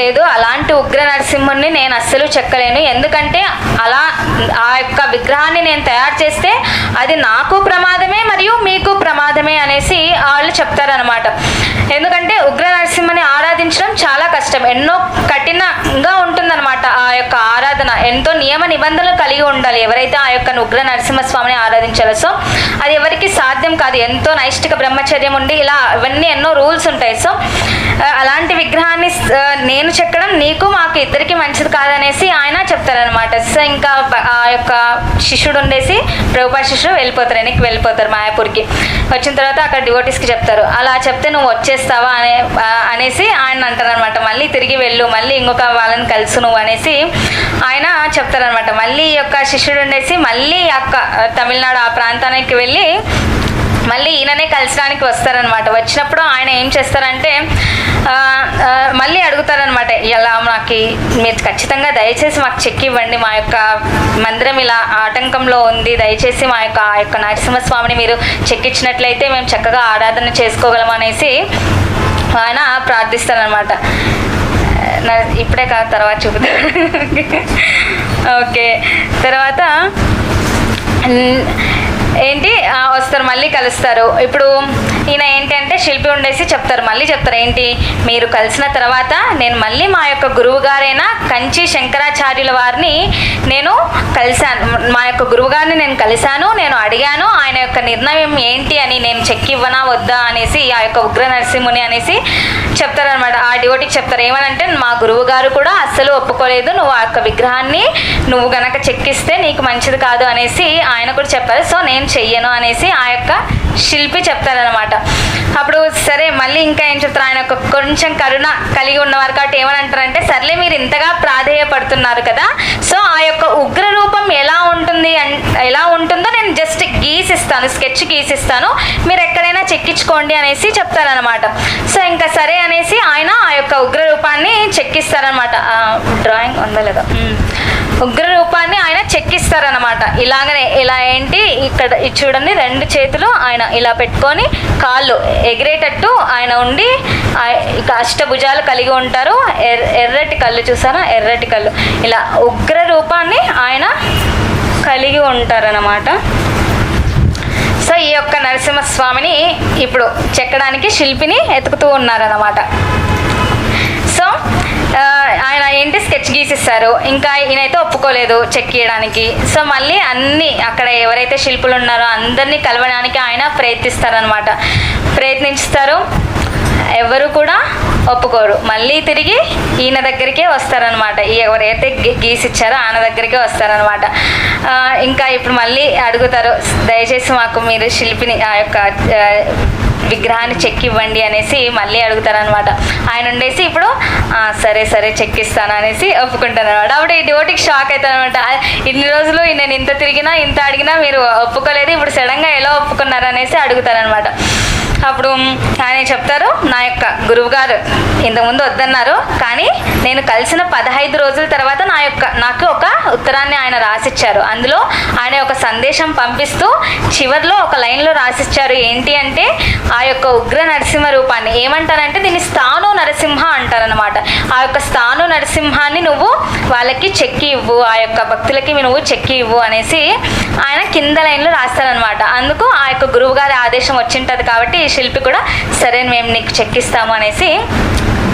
లేదు అలాంటి ఉగ్ర నరసింహుణ్ణి నేను అస్సలు చెక్కలేను, ఎందుకంటే అలా ఆ యొక్క విగ్రహాన్ని నేను తయారు చేస్తే అది నాకు ప్రమాదమే మరియు మీకు ప్రమాదమే అనేసి వాళ్ళు చెప్తారనమాట. ఎందుకంటే ఉగ్ర నరసింహని ఆరాధించడం చాలా కష్టం, ఎన్నో కఠినంగా ఉంటుందన్నమాట. ఆ యొక్క ఆరాధన ఎంతో నియమ నిబంధనలు కలిగి ఉండాలి ఎవరైతే ఆ యొక్క ఉగ్ర నరసింహస్వామిని ఆరాధించాలో. సో అది ఎవరికి సాధ్యం కాదు, ఎంతో నైష్టిక బ్రహ్మచర్యం ఉండి ఇలా ఇవన్నీ ఎన్నో రూల్స్ ఉంటాయి. సో అలాంటి విగ్రహాన్ని నేను చెక్కడం నీకు మాకు ఇద్దరికి మంచిది కాదనేసి ఆయన చెప్తారనమాట. సో ఇంకా ఆ యొక్క శిష్యుడు ఉండేసి ప్రభుపాద శిష్యుడు వెనక్కి వెళ్ళిపోతారు మాయాపూర్కి. వచ్చిన తర్వాత అక్కడ డివోటీస్కి చెప్తారు, అలా చెప్తే నువ్వు వచ్చేస్తావా అనేసి ఆయన అంటారనమాట. మళ్ళీ తిరిగి వెళ్ళు, మళ్ళీ ఇంకొక వాళ్ళని కలుసు నువ్వు అనేసి ఆయన చెప్తారనమాట. మళ్ళీ ఈ యొక్క శిష్యుడు ఉండేసి మళ్ళీ యొక్క తమిళనాడు ఆ ప్రాంతానికి వెళ్ళి మళ్ళీ ఈయననే కలిసడానికి వస్తారనమాట. వచ్చినప్పుడు ఆయన ఏం చేస్తారంటే మళ్ళీ అడుగుతారనమాట, ఇలా నాకు మీరు ఖచ్చితంగా దయచేసి మాకు చెక్ ఇవ్వండి, మా యొక్క మందిరం ఇలా ఆటంకంలో ఉంది, దయచేసి మా యొక్క ఆ యొక్క నరసింహస్వామిని మీరు చెక్ ఇచ్చినట్లయితే మేము చక్కగా ఆరాధన చేసుకోగలం అనేసి ఆయన ప్రార్థిస్తారనమాట. ఇప్పుడే కాదు, తర్వాత చూపుతారు. ఓకే, తర్వాత ఏంటి వస్తారు, మళ్ళీ కలుస్తారు. ఇప్పుడు ఈయన ఏంటి అంటే శిల్పి ఉండేసి మళ్ళీ చెప్తారు ఏంటి, మీరు కలిసిన తర్వాత నేను మళ్ళీ మా యొక్క గురువు గారైన కంచి శంకరాచార్యుల వారిని నేను కలిశాను, మా యొక్క గురువు గారిని నేను కలిశాను, నేను అడిగాను ఆయన యొక్క నిర్ణయం ఏంటి అని, నేను చెక్ ఇవ్వనా వద్దా అనేసి ఆ యొక్క ఉగ్ర నరసింహుని అనేసి చెప్తారనమాట. ఆ డివోటీకి చెప్తారు ఏమనంటే, మా గురువు గారు కూడా అస్సలు ఒప్పుకోలేదు, నువ్వు ఆ యొక్క విగ్రహాన్ని నువ్వు గనక చెక్కిస్తే నీకు మంచిది కాదు అనేసి ఆయన కూడా చెప్పారు. సో నేను చెయ్యను అనేసి ఆ యొక్క శిల్పి చెప్తారనమాట. అప్పుడు సరే మళ్ళీ ఇంకా ఏం చెప్తారు, ఆయన ఒక కొంచెం కరుణ కలిగి ఉన్నవారు కాబట్టి ఏమని అంటారంటే, సర్లే మీరు ఇంతగా ప్రాధేయపడుతున్నారు కదా, సో ఆ యొక్క ఉగ్ర రూపం ఎలా ఉంటుందో నేను జస్ట్ గీసిస్తాను, స్కెచ్ గీసిస్తాను, మీరు ఎక్కడైనా చెక్కించుకోండి అనేసి చెప్తారనమాట. సో ఇంకా సరే అనేసి ఆయన ఆ యొక్క ఉగ్ర రూపాన్ని చెక్కిస్తారనమాట. డ్రాయింగ్ ఉందా లేదా, ఉగ్ర రూపాన్ని ఆయన చెక్కిస్తారనమాట. ఇలాగనే ఇలా ఏంటి ఇక్కడ చూడండి, 2 చేతులు ఆయన ఇలా పెట్టుకొని కాళ్ళు ఎగిరేటట్టు ఆయన ఉండి ఇక అష్టభుజాలు కలిగి ఉంటారు. ఎర్రటి కళ్ళు చూసారా, ఎర్రటి కళ్ళు, ఇలా ఉగ్ర రూపాన్ని ఆయన కలిగి ఉంటారనమాట. సో ఈ యొక్క నరసింహస్వామిని ఇప్పుడు చెక్కడానికి శిల్పిని ఎతుకుతూ ఉన్నారనమాట. సో ఆయన ఏంటి స్కెచ్ గీసిస్తారు, ఇంకా ఈయనైతే ఒప్పుకోలేదు చెక్కియడానికి. సో మళ్ళీ అన్ని అక్కడ ఎవరైతే శిల్పులు ఉన్నారో అందరినీ కలవడానికి ఆయన ప్రయత్నిస్తారు, ఎవరు కూడా ఒప్పుకోరు. మళ్ళీ తిరిగి ఈయన దగ్గరికే వస్తారనమాట, ఎవరైతే గీసిచ్చారో ఆయన దగ్గరికే వస్తారనమాట. ఇంకా ఇప్పుడు మళ్ళీ అడుగుతారు, దయచేసి మాకు మీరు శిల్పిని ఆ యొక్క విగ్రహాన్ని చెక్కివ్వండి అనేసి మళ్ళీ అడుగుతారనమాట. ఆయన ఉండేసి ఇప్పుడు సరే సరే చెక్కిస్తాను అనేసి ఒప్పుకుంటాను అనమాట. అప్పుడు ఈ డివోటీకి షాక్ అవుతాను అనమాట. ఇన్ని రోజులు నేను ఇంత తిరిగినా ఇంత అడిగినా మీరు ఒప్పుకోలేదు, ఇప్పుడు సడన్గా ఎలా ఒప్పుకున్నారు అనేసి అడుగుతారనమాట. అప్పుడు ఆయన చెప్తారు, నా యొక్క గురువుగారు ఇంతకుముందు వద్దన్నారు, కానీ నేను కలిసిన 15 రోజుల తర్వాత నాకు ఒక ఉత్తరాన్ని ఆయన రాసిచ్చారు. అందులో ఆయన ఒక సందేశం పంపిస్తూ చివరిలో ఒక లైన్లో రాసిచ్చారు. ఏంటి అంటే ఆ యొక్క ఉగ్ర నరసింహ రూపాన్ని ఏమంటారంటే దీన్ని స్థాను నరసింహ అంటారనమాట. ఆ యొక్క స్థాను నరసింహాన్ని నువ్వు వాళ్ళకి చెక్కి ఇవ్వు, ఆ యొక్క భక్తులకి నువ్వు చెక్కి ఇవ్వు అనేసి ఆయన కింద లైన్లో రాస్తారనమాట. అందుకు ఆ యొక్క గురువు గారి ఆదేశం వచ్చింటది కాబట్టి ఈ శిల్పి కూడా సరే మేము నీకు చెక్కిస్తాము అనేసి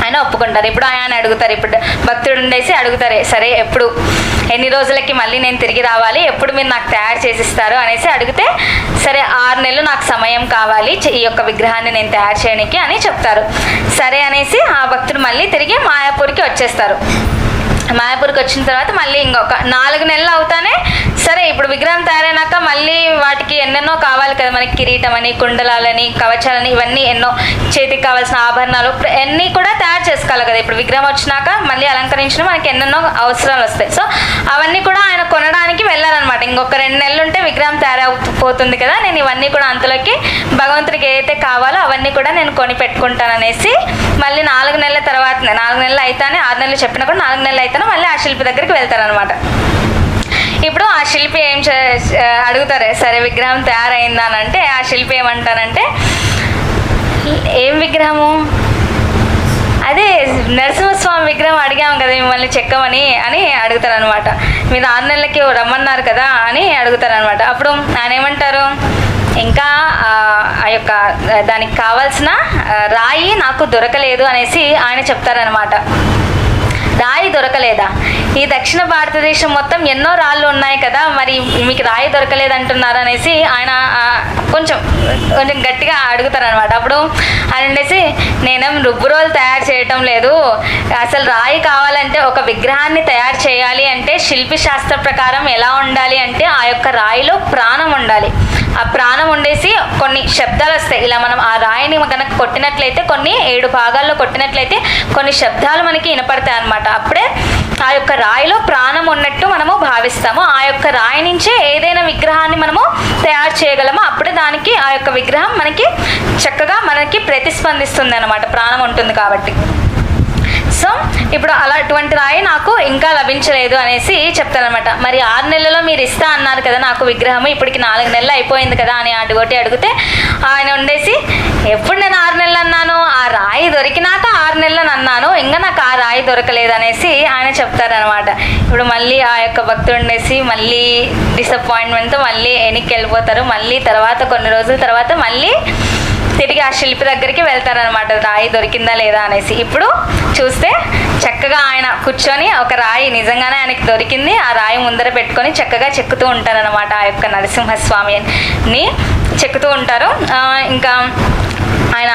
ఆయన ఒప్పుకుంటారు. ఇప్పుడు ఆయన అడుగుతారు, ఇప్పుడు భక్తుడు ఉండేసి అడుగుతారు, సరే ఎప్పుడు ఎన్ని రోజులకి మళ్ళీ నేను తిరిగి రావాలి, ఎప్పుడు మీరు నాకు తయారు చేసిస్తారు అనేసి అడిగితే, సరే 6 నెలలు నాకు సమయం కావాలి ఈ యొక్క విగ్రహాన్ని నేను తయారు చేయడానికి అని చెప్తారు. సరే అనేసి ఆ భక్తుడు మళ్ళీ తిరిగి మాయాపూర్కి వచ్చేస్తారు. మాయాపూర్కి వచ్చిన తర్వాత మళ్ళీ ఇంకొక 4 నెలలు అవుతానే సరే ఇప్పుడు విగ్రహం తయారైనాక మళ్ళీ వాటికి ఎన్నెన్నో కావాలి కదా, మనకి కిరీటం అని, కుండలాలని, కవచాలని, ఇవన్నీ ఎన్నో చేతికి కావాల్సిన ఆభరణాలు అన్నీ కూడా తయారు చేసుకోవాలి కదా. ఇప్పుడు విగ్రహం వచ్చినాక మళ్ళీ అలంకరించిన మనకి ఎన్నెన్నో అవసరాలు వస్తాయి. సో అవన్నీ కూడా ఆయన కొనడానికి వెళ్ళాలన్నమాట. ఇంకొక 2 నెలలు ఉంటే విగ్రహం తయారైపోతుంది కదా, నేను ఇవన్నీ కూడా అంతలోకి భగవంతుడికి ఏదైతే కావాలో అవన్నీ కూడా నేను కొని పెట్టుకుంటాననేసి మళ్ళీ 4 నెలల తర్వాత 4 నెలలు అయితేనే 6 నెలలు చెప్పినా కూడా 4 నెలలు అయితేనే మళ్ళీ ఆ శిల్పి దగ్గరికి వెళ్తారనమాట. ఇప్పుడు ఆ శిల్పి ఏం అడుగుతారు, సరే విగ్రహం తయారైందా అని అంటే ఆ శిల్పి ఏమంటారంటే, ఏం విగ్రహము, అదే నరసింహస్వామి విగ్రహం అడిగాము కదా మిమ్మల్ని చెక్కమని అని అడుగుతారనమాట. మీరు 6 నెలలకి రమ్మన్నారు కదా అని అడుగుతారనమాట. అప్పుడు ఆయన ఏమంటారు, ఇంకా ఆ యొక్క దానికి కావాల్సిన రాయి నాకు దొరకలేదు అనేసి ఆయన చెప్తారనమాట. రాయి దొరకలేదా, ఈ దక్షిణ భారతదేశం మొత్తం ఎన్నో రాళ్ళు ఉన్నాయి కదా, మరి మీకు రాయి దొరకలేదు అంటున్నారు అనేసి ఆయన కొంచెం గట్టిగా అడుగుతారనమాట. అప్పుడు ఆయన ఉండేసి, నేనేం రుబ్బురోలు తయారు చేయటం లేదు, అసలు రాయి కావాలంటే ఒక విగ్రహాన్ని తయారు చేయాలి అంటే శిల్పి శాస్త్ర ప్రకారం ఎలా ఉండాలి అంటే ఆ యొక్క రాయిలో ప్రాణం ఉండాలి. ఆ ప్రాణం ఉండేసి కొన్ని శబ్దాలు వస్తాయి. ఇలా మనం ఆ రాయిని కనుక కొట్టినట్లయితే, కొన్ని 7 భాగాల్లో కొట్టినట్లయితే కొన్ని శబ్దాలు మనకి వినపడతాయి అన్నమాట. అప్పుడే ఆ యొక్క రాయిలో ప్రాణం ఉన్నట్టు మనము భావిస్తాము. ఆ యొక్క రాయి నుంచే ఏదైనా విగ్రహాన్ని మనము తయారు చేయగలము. అప్పుడే దానికి ఆ యొక్క విగ్రహం మనకి చక్కగా మనకి ప్రతిస్పందిస్తుంది అన్నమాట, ప్రాణం ఉంటుంది కాబట్టి. సో ఇప్పుడు అటువంటి రాయి నాకు ఇంకా లభించలేదు అనేసి చెప్తారనమాట. మరి 6 నెలల్లో మీరు ఇస్తా అన్నారు కదా నాకు విగ్రహము, ఇప్పటికి 4 నెలలు అయిపోయింది కదా అని అడుగొట్టి అడిగితే ఆయన ఉండేసి, ఎప్పుడు నేను 6 నెలలు అన్నాను, ఆ రాయి దొరికినాక 6 నెలలు అన్నాను, ఇంకా నాకు ఆ రాయి దొరకలేదు అనేసి ఆయన చెప్తారనమాట. ఇప్పుడు మళ్ళీ ఆ యొక్క భక్తుడు ఉండేసి మళ్ళీ డిసప్పాయింట్మెంట్తో మళ్ళీ వెనక్కి వెళ్ళిపోతారు. మళ్ళీ తర్వాత కొన్ని రోజుల తర్వాత మళ్ళీ తిరిగి ఆ శిల్పి దగ్గరికి వెళ్తారనమాట, రాయి దొరికిందా లేదా అనేసి. ఇప్పుడు చూస్తే చక్కగా ఆయన కూర్చొని ఒక రాయి నిజంగానే ఆయనకి దొరికింది, ఆ రాయి ముందర పెట్టుకొని చక్కగా చెక్కుతూ ఉంటారనమాట. ఆ యొక్క నరసింహస్వామిని చెక్కుతూ ఉంటారు. ఇంకా ఆయన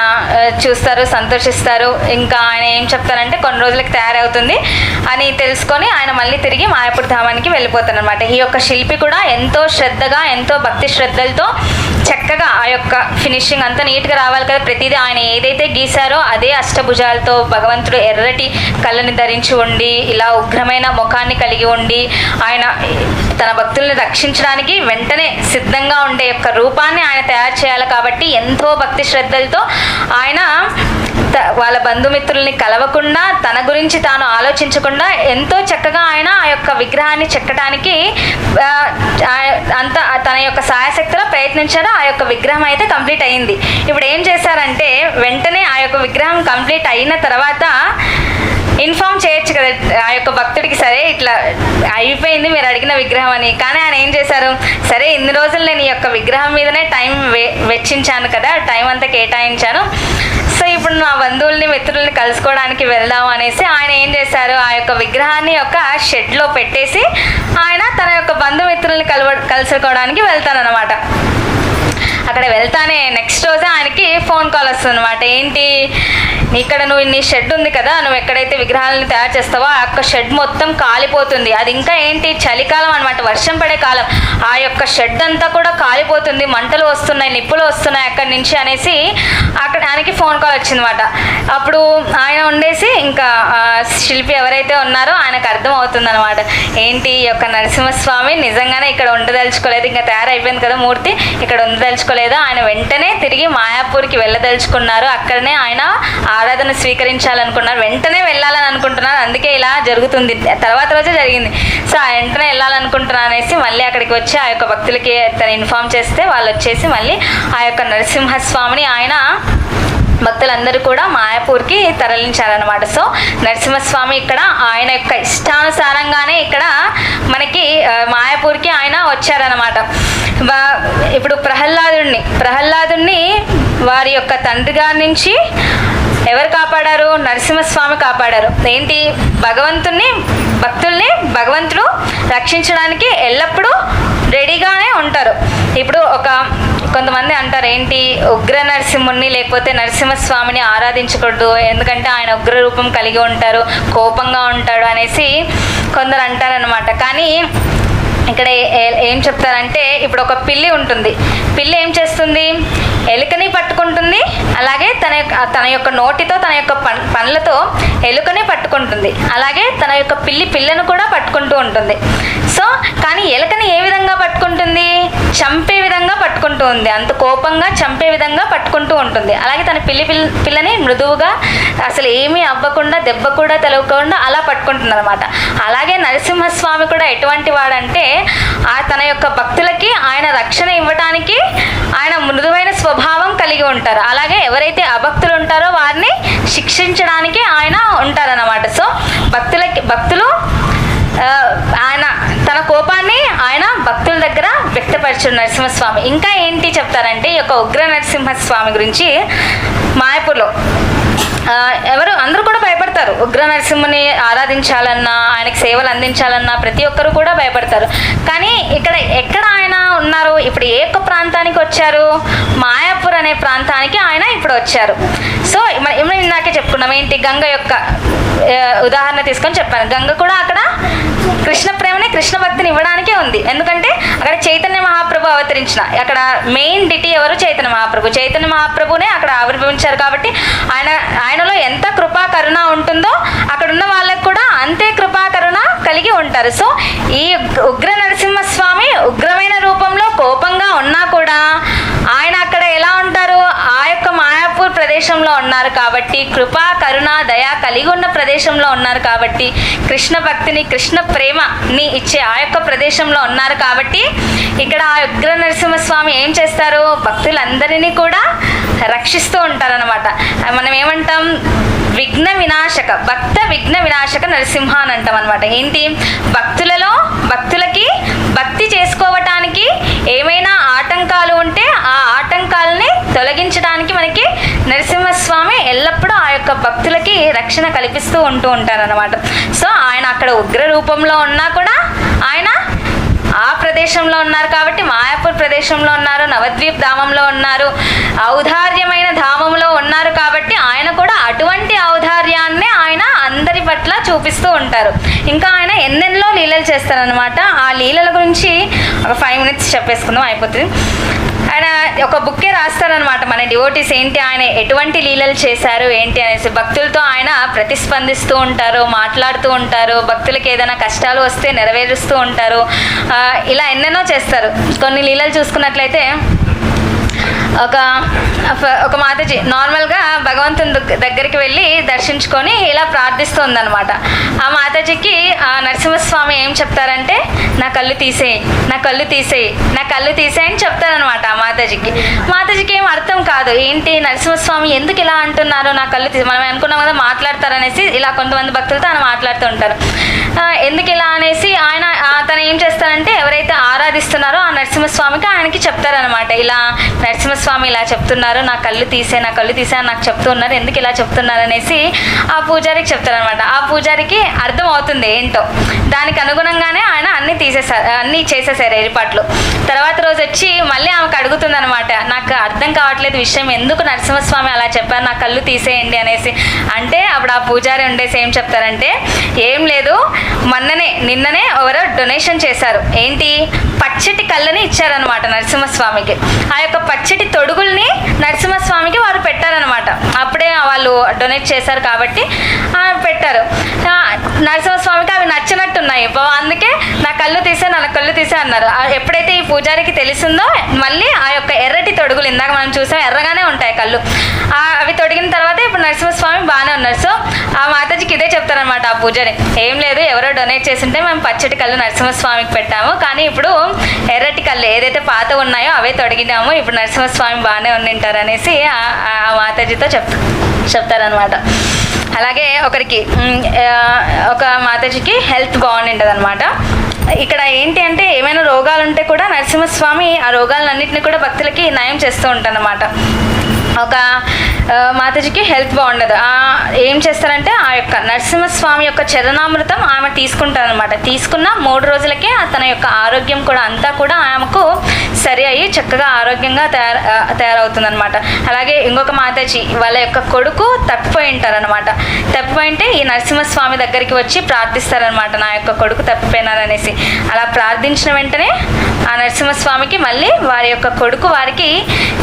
చూస్తారు, సంతోషిస్తారు. ఇంకా ఆయన ఏం చెప్తారంటే కొన్ని రోజులకి తయారవుతుంది అని తెలుసుకొని ఆయన మళ్ళీ తిరిగి మాయాపూర్ ధామానికి వెళ్ళిపోతారనమాట. ఈ యొక్క శిల్పి కూడా ఎంతో శ్రద్ధగా, ఎంతో భక్తి శ్రద్ధలతో చక్కగా ఆ యొక్క ఫినిషింగ్ అంతా నీట్గా రావాలి కదా, ప్రతిదీ ఆయన ఏదైతే గీశారో అదే అష్టభుజాలతో భగవంతుడు ఎర్రటి కళ్ళని ధరించి ఉండి, ఇలా ఉగ్రమైన ముఖాన్ని కలిగి ఉండి, ఆయన తన భక్తుల్ని రక్షించడానికి వెంటనే సిద్ధంగా ఉండే యొక్క రూపాన్ని ఆయన తయారు చేయాలి. కాబట్టి ఎంతో భక్తి శ్రద్ధలతో ఆయన వాళ్ళ బంధుమిత్రుల్ని కలవకుండా, తన గురించి తాను ఆలోచించకుండా ఎంతో చక్కగా ఆయన ఆ యొక్క విగ్రహాన్ని చెక్కడానికి అంత తన యొక్క సాయశక్తిలో ప్రయత్నించారు. ఆ యొక్క విగ్రహం అయితే కంప్లీట్ అయింది. ఇప్పుడు ఏం చేశారంటే వెంటనే ఆ యొక్క విగ్రహం కంప్లీట్ అయిన తర్వాత ఇన్ఫామ్ చేయొచ్చు కదా ఆ యొక్క భక్తుడికి, సరే ఇట్లా అయిపోయింది మీరు అడిగిన విగ్రహం అని. కానీ ఆయన ఏం చేశారు, సరే ఇన్ని రోజులు నేను ఈ యొక్క విగ్రహం మీదనే టైం వెచ్చించాను కదా, టైం అంతా కేటాయించాను, సో ఇప్పుడు నా బంధువుల్ని మిత్రుల్ని కలుసుకోవడానికి వెళ్దాం అనేసి ఆయన ఏం చేశారు, ఆ యొక్క విగ్రహాన్ని ఒక షెడ్లో పెట్టేసి ఆయన తన యొక్క బంధుమిత్రుల్ని కలుసుకోవడానికి వెళ్తారనమాట. అక్కడ వెళ్తానే నెక్స్ట్ రోజే ఆయనకి ఫోన్ కాల్ వస్తుంది అనమాట. ఏంటి, ఇక్కడ నువ్వు నీ షెడ్ ఉంది కదా, నువ్వు ఎక్కడైతే విగ్రహాలను తయారు చేస్తావో ఆ యొక్క షెడ్ మొత్తం కాలిపోతుంది. అది ఇంకా ఏంటి, చలికాలం అనమాట, వర్షం పడే కాలం. ఆ యొక్క షెడ్ అంతా కూడా కాలిపోతుంది, మంటలు వస్తున్నాయి, నిప్పులు వస్తున్నాయి అక్కడి నుంచి అనేసి అక్కడ ఆయనకి ఫోన్ కాల్ వచ్చిందన్నమాట. అప్పుడు ఆయన ఉండేసి ఇంకా శిల్పి ఎవరైతే ఉన్నారో ఆయనకు అర్థం అవుతుంది అనమాట. ఏంటి, ఈ యొక్క నరసింహస్వామి నిజంగానే ఇక్కడ ఉండదలుచుకోలేదు, ఇంకా తయారైపోయింది కదా మూర్తి, ఇక్కడ ఉండదలుచుకోలేదు. ఆయన వెంటనే తిరిగి మాయాపూర్కి వెళ్ళదలుచుకున్నారు. అక్కడనే ఆయన ఆరాధన స్వీకరించాలనుకున్నారు, వెంటనే వెళ్ళాలని అనుకుంటున్నారు. అందుకే ఇలా జరుగుతుంది, తర్వాత రోజే జరిగింది. సో వెంటనే వెళ్ళాలనుకుంటున్నారు అనేసి మళ్ళీ అక్కడికి వచ్చి ఆ యొక్క భక్తులకి తను ఇన్ఫామ్ చేస్తే వాళ్ళు వచ్చేసి మళ్ళీ ఆ యొక్క నరసింహస్వామిని ఆయన భక్తులందరూ కూడా మాయాపూర్కి తరలించారనమాట. సో నరసింహస్వామి ఇక్కడ ఆయన యొక్క ఇష్టానుసారంగానే ఇక్కడ మనకి మాయాపూర్కి ఆయన వచ్చారనమాట. ఇప్పుడు ప్రహ్లాదుడిని వారి యొక్క తండ్రి గారి నుంచి ఎవరు కాపాడారు? నరసింహస్వామి కాపాడారు. ఏంటి, భగవంతుడు రక్షించడానికి ఎల్లప్పుడూ రెడీగానే ఉంటారు. ఇప్పుడు కొంతమంది అంటారు ఏంటి, ఉగ్ర నరసింహుని లేకపోతే నరసింహస్వామిని ఆరాధించకూడదు, ఎందుకంటే ఆయన ఉగ్ర రూపం కలిగి ఉంటారు, కోపంగా ఉంటాడు అనేసి కొందరు అంటారనమాట. కానీ ఇక్కడ ఏం చెప్తారంటే, ఇప్పుడు ఒక పిల్లి ఉంటుంది, పిల్లి ఏం చేస్తుంది, ఎలుకని పట్టుకుంటుంది, అలాగే తన యొక్క నోటితో తన యొక్క పండ్లతో ఎలుకని పట్టుకుంటుంది, అలాగే తన యొక్క పిల్లను కూడా పట్టుకుంటూ ఉంటుంది. సో కానీ ఎలుకని ఏ విధంగా పట్టుకుంటుంది, చంపే విధంగా పట్టుకుంటూ ఉంది, అంత కోపంగా చంపే విధంగా పట్టుకుంటూ ఉంటుంది. అలాగే తన పిల్లని మృదువుగా అసలు ఏమీ అవ్వకుండా, దెబ్బ కూడా తలవకుండా అలా పట్టుకుంటుంది అనమాట. అలాగే నరసింహస్వామి కూడా ఎటువంటి వాడంటే, తన యొక్క భక్తులకి ఆయన రక్షణ ఇవ్వటానికి ఆయన మృదువైన స్వభావం కలిగి ఉంటారు. అలాగే ఎవరైతే అభక్తులు ఉంటారో వారిని శిక్షించడానికి ఆయన ఉంటారన్నమాట. సో భక్తులు ఆయన తన కోపాన్ని ఆయన భక్తుల దగ్గర వ్యక్తపరచుడు నరసింహస్వామి. ఇంకా ఏంటి చెప్తారంటే, ఈ యొక్క ఉగ్ర నరసింహస్వామి గురించి మాయాపూర్లో అందరూ కూడా భయపడతారు. ఉగ్ర నరసింహుని ఆరాధించాలన్నా, ఆయనకి సేవలు అందించాలన్నా ప్రతి ఒక్కరు కూడా భయపడతారు. కానీ ఎక్కడ ఆయన ఉన్నారు, ఇప్పుడు ఏ ఒక్క ప్రాంతానికి వచ్చారు, మాయాపూర్ అనే ప్రాంతానికి ఆయన ఇప్పుడు వచ్చారు. సో మనం ఇందాకే చెప్పుకున్నాం ఏంటి, గంగ యొక్క ఉదాహరణ తీసుకొని చెప్పాను. గంగ కూడా అక్కడ కృష్ణ ప్రేమని, కృష్ణ భక్తిని ఇవ్వడానికే ఉంది. ఎందుకంటే అక్కడ చైతన్య మహాప్రభు అవతరించిన, అక్కడ మెయిన్ డిటీ ఎవరు, చైతన్య మహాప్రభునే అక్కడ ఆవిర్భవించారు. కాబట్టి ఆయనలో ఎంత కృపా కరుణ ఉంటుందో అక్కడ ఉన్న వాళ్ళకి కూడా అంతే కృపా కరుణ కలిగి ఉంటారు. సో ఈ ఉగ్ర నరసింహస్వామి ఉగ్రమైన రూపంలో కోపంగా ఉన్నా కూడా ఆయన అక్కడ ఎలా ఉంటారు, ఆ యొక్క మాయాపూర్ ప్రదేశంలో ఉన్నారు కాబట్టి, కృపా కరుణ దయ కలిగి ఉన్న ప్రదేశంలో ఉన్నారు కాబట్టి, కృష్ణ భక్తిని, కృష్ణ ప్రేమని ఇచ్చే ఆ యొక్క ప్రదేశంలో ఉన్నారు కాబట్టి, ఇక్కడ ఆ ఉగ్ర నరసింహస్వామి ఏం చేస్తారు, భక్తులందరినీ కూడా రక్షిస్తూ ఉంటారనమాట. మనం ఏమంటాం, భక్త విఘ్న వినాశక నరసింహ అని అంటాం అనమాట. ఏంటి, భక్తులకి భక్తి చేసుకోవటానికి ఏమైనా ఆటంకాలు ఉంటే ఆ ఆటంకాలని తొలగించడానికి మనకి నరసింహస్వామి ఎల్లప్పుడూ ఆ యొక్క భక్తులకి రక్షణ కల్పిస్తూ ఉంటారనమాట. సో ఆయన అక్కడ ఉగ్ర రూపంలో ఉన్నా కూడా ఆయన ఆ ప్రదేశంలో ఉన్నారు కాబట్టి, మాయాపూర్ ప్రదేశంలో ఉన్నారు, నవద్వీప్ ధామంలో ఉన్నారు, ఔదార్యమైన ధామంలో ఉన్నారు కాబట్టి ఆయన కూడా అటువంటి ఔదార్యాన్ని ఆయన అందరి పట్ల చూపిస్తూ ఉంటారు. ఇంకా ఆయన ఎన్నెన్నో లీలలు చేస్తారనమాట. ఆ లీలల గురించి ఒక 5 minutes చెప్పేసుకుందాం, అయిపోతుంది. ఆయన ఒక బుక్కే రాస్తారనమాట, మన డివోటీస్ ఏంటి, ఆయన ఎటువంటి లీలలు చేశారు ఏంటి అనేసి. భక్తులతో ఆయన ప్రతిస్పందిస్తూ ఉంటారు, మాట్లాడుతూ ఉంటారు, భక్తులకి ఏదైనా కష్టాలు వస్తే నెరవేరుస్తూ ఉంటారు. ఇలా ఎన్నెన్నో చేస్తారు. కొన్ని లీలలు చూసుకున్నట్లయితే ఒక మాతాజీ నార్మల్గా భగవంతుని దగ్గరికి వెళ్ళి దర్శించుకొని ఇలా ప్రార్థిస్తుందన్నమాట. ఆ మాతాజీకి ఆ నరసింహస్వామి ఏం చెప్తారంటే, నా కళ్ళు తీసేయి అని చెప్తారనమాట ఆ మాతాజీకి ఏం అర్థం కాదు. ఏంటి నరసింహస్వామి ఎందుకు ఇలా అంటున్నారు, నా కళ్ళు తీసి, మనం అనుకున్నాం కదా మాట్లాడతారనేసి, ఇలా కొంతమంది భక్తులతో ఆయన మాట్లాడుతూ ఉంటారు. ఎందుకు ఇలా అనేసి తను ఏం చేస్తారంటే, ఎవరైతే ఆరాధిస్తున్నారో ఆ నరసింహస్వామికి ఆయనకి చెప్తారనమాట, ఇలా నరసింహస్వామి ఇలా చెప్తున్నారు, నా కళ్ళు తీసే అని నాకు చెప్తున్నారు, ఎందుకు ఇలా చెప్తున్నారు అనేసి ఆ పూజారికి చెప్తారనమాట. ఆ పూజారికి అర్థం అవుతుంది ఏంటో, దానికి అనుగుణంగానే ఆయన అన్నీ చేసేసారు ఏర్పాట్లు. తర్వాత రోజు వచ్చి మళ్ళీ ఆమెకు అడుగుతుంది అనమాట, నాకు అర్థం కావట్లేదు విషయం, ఎందుకు నరసింహస్వామి అలా చెప్పారు, నా కళ్ళు తీసేయండి అనేసి. అంటే అప్పుడు ఆ పూజారి ఉండేసి ఏం చెప్తారంటే, ఏం లేదు, నిన్ననే ఎవరో డొనేషన్ చేశారు, ఏంటి పచ్చటి కళ్ళని ఇచ్చారనమాట నరసింహస్వామికి. ఆ యొక్క పచ్చటి తొడుగుల్ని నరసింహస్వామికి వారు పెట్టారనమాట. అప్పుడే వాళ్ళు డొనేట్ చేశారు కాబట్టి పెట్టారు. నరసింహస్వామికి అవి నచ్చినట్టున్నాయి, అందుకే నా కళ్ళు తీసే అన్నారు. ఎప్పుడైతే ఈ పూజారికి తెలిసిందో మళ్ళీ ఆ యొక్క ఎర్రటి తొడుగులు, ఇందాక మనం చూసాం ఎర్రగానే ఉంటాయి కళ్ళు, అవి తొడిగిన తర్వాత ఇప్పుడు నరసింహస్వామి బాగానే ఉన్నారు. సో ఆ మాతాజీకి ఇదే చెప్తారనమాట ఆ పూజారి, ఏం లేదు, ఎవరో డొనేట్ చేసింటే మేము పచ్చటి కళ్ళు నరసింహస్వామికి పెట్టాము, కానీ ఇప్పుడు ఎర్రటి కళ్ళు ఏదైతే పాత ఉన్నాయో అవే తొడిగినాము, ఇప్పుడు నరసింహస్వామి బాగానే ఉండింటారు అనేసి ఆ మాతాజీతో చెప్తారనమాట. అలాగే ఒక మాతాజీకి హెల్త్ బాగుండింటది అనమాట. ఇక్కడ ఏంటి అంటే, ఏమైనా రోగాలు ఉంటే కూడా నరసింహస్వామి ఆ రోగాలన్నింటినీ కూడా భక్తులకి నయం చేస్తూ ఉంటారన్నమాట. ఒక మాతాజీకి హెల్త్ బాగుండదు, ఏం చేస్తారంటే ఆ యొక్క నరసింహస్వామి యొక్క చరణామృతం ఆమె తీసుకుంటారనమాట. తీసుకున్న 3 రోజులకే తన యొక్క ఆరోగ్యం కూడా అంతా కూడా ఆమెకు సరి అయ్యి చక్కగా ఆరోగ్యంగా తయారవుతుందనమాట. అలాగే ఇంకొక మాతాజీ వాళ్ళ యొక్క కొడుకు తప్పిపోయి ఉంటారనమాట. తప్పిపోయింటే ఈ నరసింహస్వామి దగ్గరికి వచ్చి ప్రార్థిస్తారనమాట, నా యొక్క కొడుకు తప్పిపోయినారనేసి. అలా ప్రార్థించిన వెంటనే ఆ నరసింహస్వామికి మళ్ళీ వారి యొక్క కొడుకు వారికి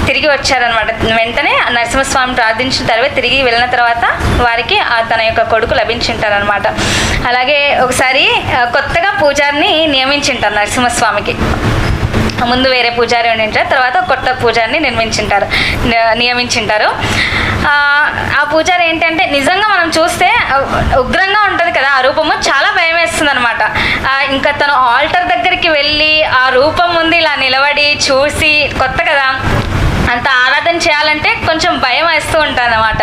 తిరిగి వచ్చారనమాట. వెంటనే నరసింహస్వామి ప్రార్థించిన తర్వాత తిరిగి వెళ్ళిన తర్వాత వారికి తన యొక్క కొడుకు లభించింటారనమాట. అలాగే ఒకసారి కొత్తగా పూజారిని నియమించింటారు నరసింహస్వామికి. ముందు వేరే పూజారి ఉండింటారు, తర్వాత కొత్త పూజారిని నియమించింటారు. ఆ పూజారి ఏంటంటే నిజంగా మనం చూస్తే ఉగ్రంగా ఉంటుంది కదా, ఆ రూపము చాలా భయం వేస్తుంది అనమాట. ఇంకా తను ఆల్టర్ దగ్గరికి వెళ్ళి ఆ రూపం ముందు ఇలా నిలబడి చూసి, కొత్త కదా అంత ఆరాధన చేయాలంటే కొంచెం భయం వేస్తూ ఉంటాను అనమాట.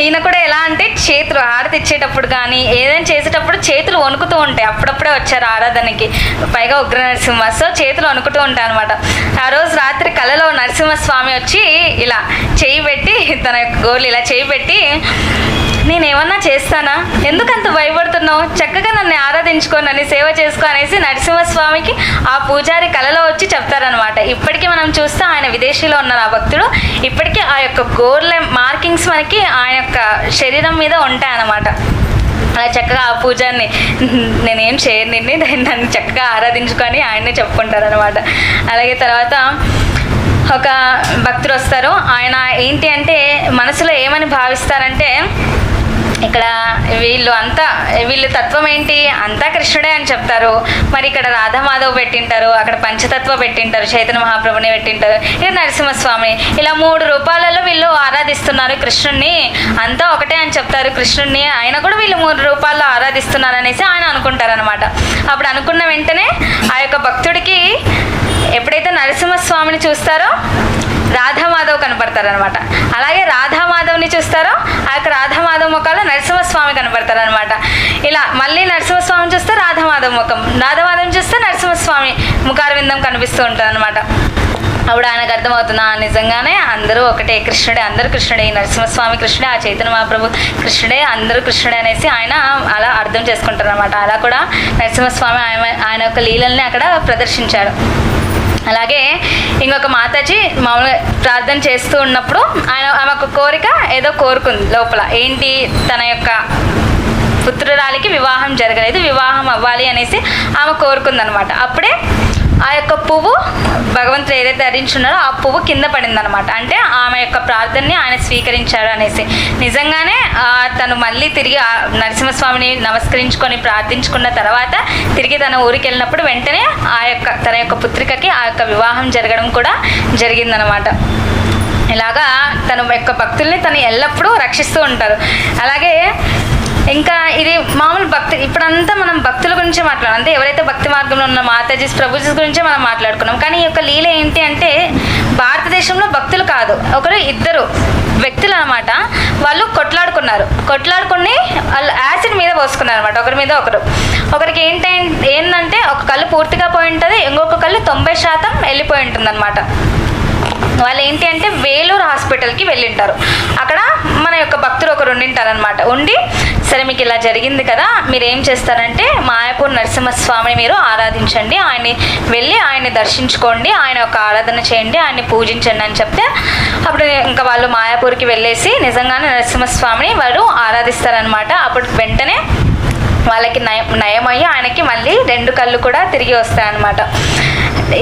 ఈయన కూడా ఎలా అంటే చేతులు హారతి ఇచ్చేటప్పుడు కానీ ఏదైనా చేసేటప్పుడు చేతులు వణుకుతూ ఉంటాయి. అప్పుడప్పుడే వచ్చారు ఆరాధనకి, పైగా ఉగ్ర నరసింహ, సో చేతులు వణుకుతూ ఉంటాయి అనమాట. ఆ రోజు రాత్రి కలలో నరసింహస్వామి వచ్చి ఇలా చేయి పెట్టి, తన యొక్క గోళ్ళు ఇలా చేయి పెట్టి, నేనేమన్నా చేస్తానా, ఎందుకంత భయపడుతున్నావు, చక్కగా నన్ను ఆరాధించుకో, నన్ను సేవ చేసుకో అనేసి నరసింహస్వామికి ఆ పూజారి కలలో వచ్చి చెప్తారనమాట. ఇప్పటికీ మనం చూస్తే ఆయన విదేశీలో ఉన్న ఆ భక్తుడు ఇప్పటికీ ఆ యొక్క గోర్ల మార్కింగ్స్ మనకి ఆయన యొక్క శరీరం మీద ఉంటాయన్నమాట. అలా చక్కగా ఆ పూజాన్ని నేనేం చేయను, నన్ను చక్కగా ఆరాధించుకొని ఆయన్నే చెప్పుకుంటారనమాట. అలాగే తర్వాత ఒక భక్తుడు వస్తారు. ఆయన ఏంటి అంటే మనసులో ఏమని భావిస్తారంటే, ఇక్కడ వీళ్ళు తత్వం ఏంటి, అంతా కృష్ణుడే అని చెప్తారు. మరి ఇక్కడ రాధామాధవ్ పెట్టింటారు, అక్కడ పంచతత్వ పెట్టింటారు, చైతన్య మహాప్రభుని పెట్టింటారు, ఇక్కడ నరసింహస్వామి, ఇలా 3 రూపాలలో వీళ్ళు ఆరాధిస్తున్నారు కృష్ణుడిని, అంతా ఒకటే అని చెప్తారు కృష్ణుడిని, ఆయన కూడా వీళ్ళు 3 రూపాల్లో ఆరాధిస్తున్నారు అనేసి ఆయన అనుకుంటారనమాట. అప్పుడు అనుకున్న వెంటనే ఆ యొక్క భక్తుడికి ఎప్పుడైతే నరసింహస్వామిని చూస్తారో రాధామాధవ్ కనపడతారనమాట. అలాగే రాధామాధవ్ని చూస్తారో ఆ యొక్క రాధామాధవ్ ముఖాల్లో నరసింహస్వామి కనపడతారనమాట. ఇలా మళ్ళీ నరసింహస్వామిని చూస్తే రాధామాధవ్ ముఖం, రాధామాధవం చూస్తే నరసింహస్వామి ముఖారవిందం కనిపిస్తూ ఉంటుంది అనమాట. అప్పుడు ఆయనకు అర్థమవుతుంది, నిజంగానే అందరూ ఒకటే, కృష్ణుడే, అందరూ కృష్ణుడే, ఈ నరసింహస్వామి కృష్ణుడే, ఆ చైతన్య మహాప్రభు కృష్ణుడే, అందరూ కృష్ణుడే అనేసి ఆయన అలా అర్థం చేసుకుంటారు అనమాట. అలా కూడా నరసింహస్వామి ఆయన యొక్క లీలల్ని అక్కడ ప్రదర్శించారు. అలాగే ఇంకొక మాతాజీ మామూలుగా ప్రార్థన చేస్తూ ఉన్నప్పుడు ఆమె ఒక కోరిక ఏదో కోరుకుంది లోపల, ఏంటి, తన యొక్క పుత్రురాలికి వివాహం జరగలేదు, వివాహం అవ్వాలి అనేసి ఆమె కోరుకుందనమాట. అప్పుడే ఆ యొక్క పువ్వు భగవంతుడు ఏదైతే ధరించున్నారో ఆ పువ్వు కింద పడిందనమాట. అంటే ఆమె యొక్క ప్రార్థనని ఆయన స్వీకరించారు అనేసి. నిజంగానే తను మళ్ళీ తిరిగి నరసింహస్వామిని నమస్కరించుకొని ప్రార్థించుకున్న తర్వాత తిరిగి తన ఊరికి వెళ్ళినప్పుడు వెంటనే తన యొక్క పుత్రికకి ఆ యొక్క వివాహం జరగడం కూడా జరిగిందనమాట. ఇలాగా తన యొక్క భక్తుల్ని తను ఎల్లప్పుడూ రక్షిస్తూ ఉంటారు. అలాగే ఇంకా ఇది మామూలు ఇప్పుడంతా మనం భక్తుల గురించే మాట్లాడాలి, అంటే ఎవరైతే భక్తి మార్గంలో ఉన్న మాతాజీస్ ప్రభుజీస్ గురించే మనం మాట్లాడుకున్నాం. కానీ ఈ యొక్క లీల ఏంటి అంటే, భారతదేశంలో భక్తులు కాదు, 2 వ్యక్తులు అనమాట. వాళ్ళు కొట్లాడుకుని వాళ్ళు యాసిడ్ మీద పోసుకున్నారు అనమాట, ఒకరి మీద ఒకరికి ఏంటంటే ఒక కళ్ళు పూర్తిగా పోయి ఉంటుంది, ఇంకొక కళ్ళు 90% వెళ్ళిపోయి ఉంటుంది అనమాట. వాళ్ళు ఏంటి అంటే వేలూరు హాస్పిటల్కి వెళ్ళింటారు. అక్కడ మన యొక్క భక్తులు ఒకరు ఉండింటారనమాట. ఉండి సరే మీకు ఇలా జరిగింది కదా, మీరు ఏం చేస్తారంటే మాయాపూర్ నరసింహస్వామిని మీరు ఆరాధించండి, ఆయన్ని వెళ్ళి ఆయన్ని దర్శించుకోండి, ఆయన యొక్క ఆరాధన చేయండి, ఆయన్ని పూజించండి అని చెప్తే అప్పుడు ఇంకా వాళ్ళు మాయాపూర్కి వెళ్ళేసి నిజంగానే నరసింహస్వామిని వారు ఆరాధిస్తారనమాట. అప్పుడు వెంటనే వాళ్ళకి నయమయ్యి ఆయనకి మళ్ళీ 2 కళ్ళు కూడా తిరిగి వస్తాయన్నమాట.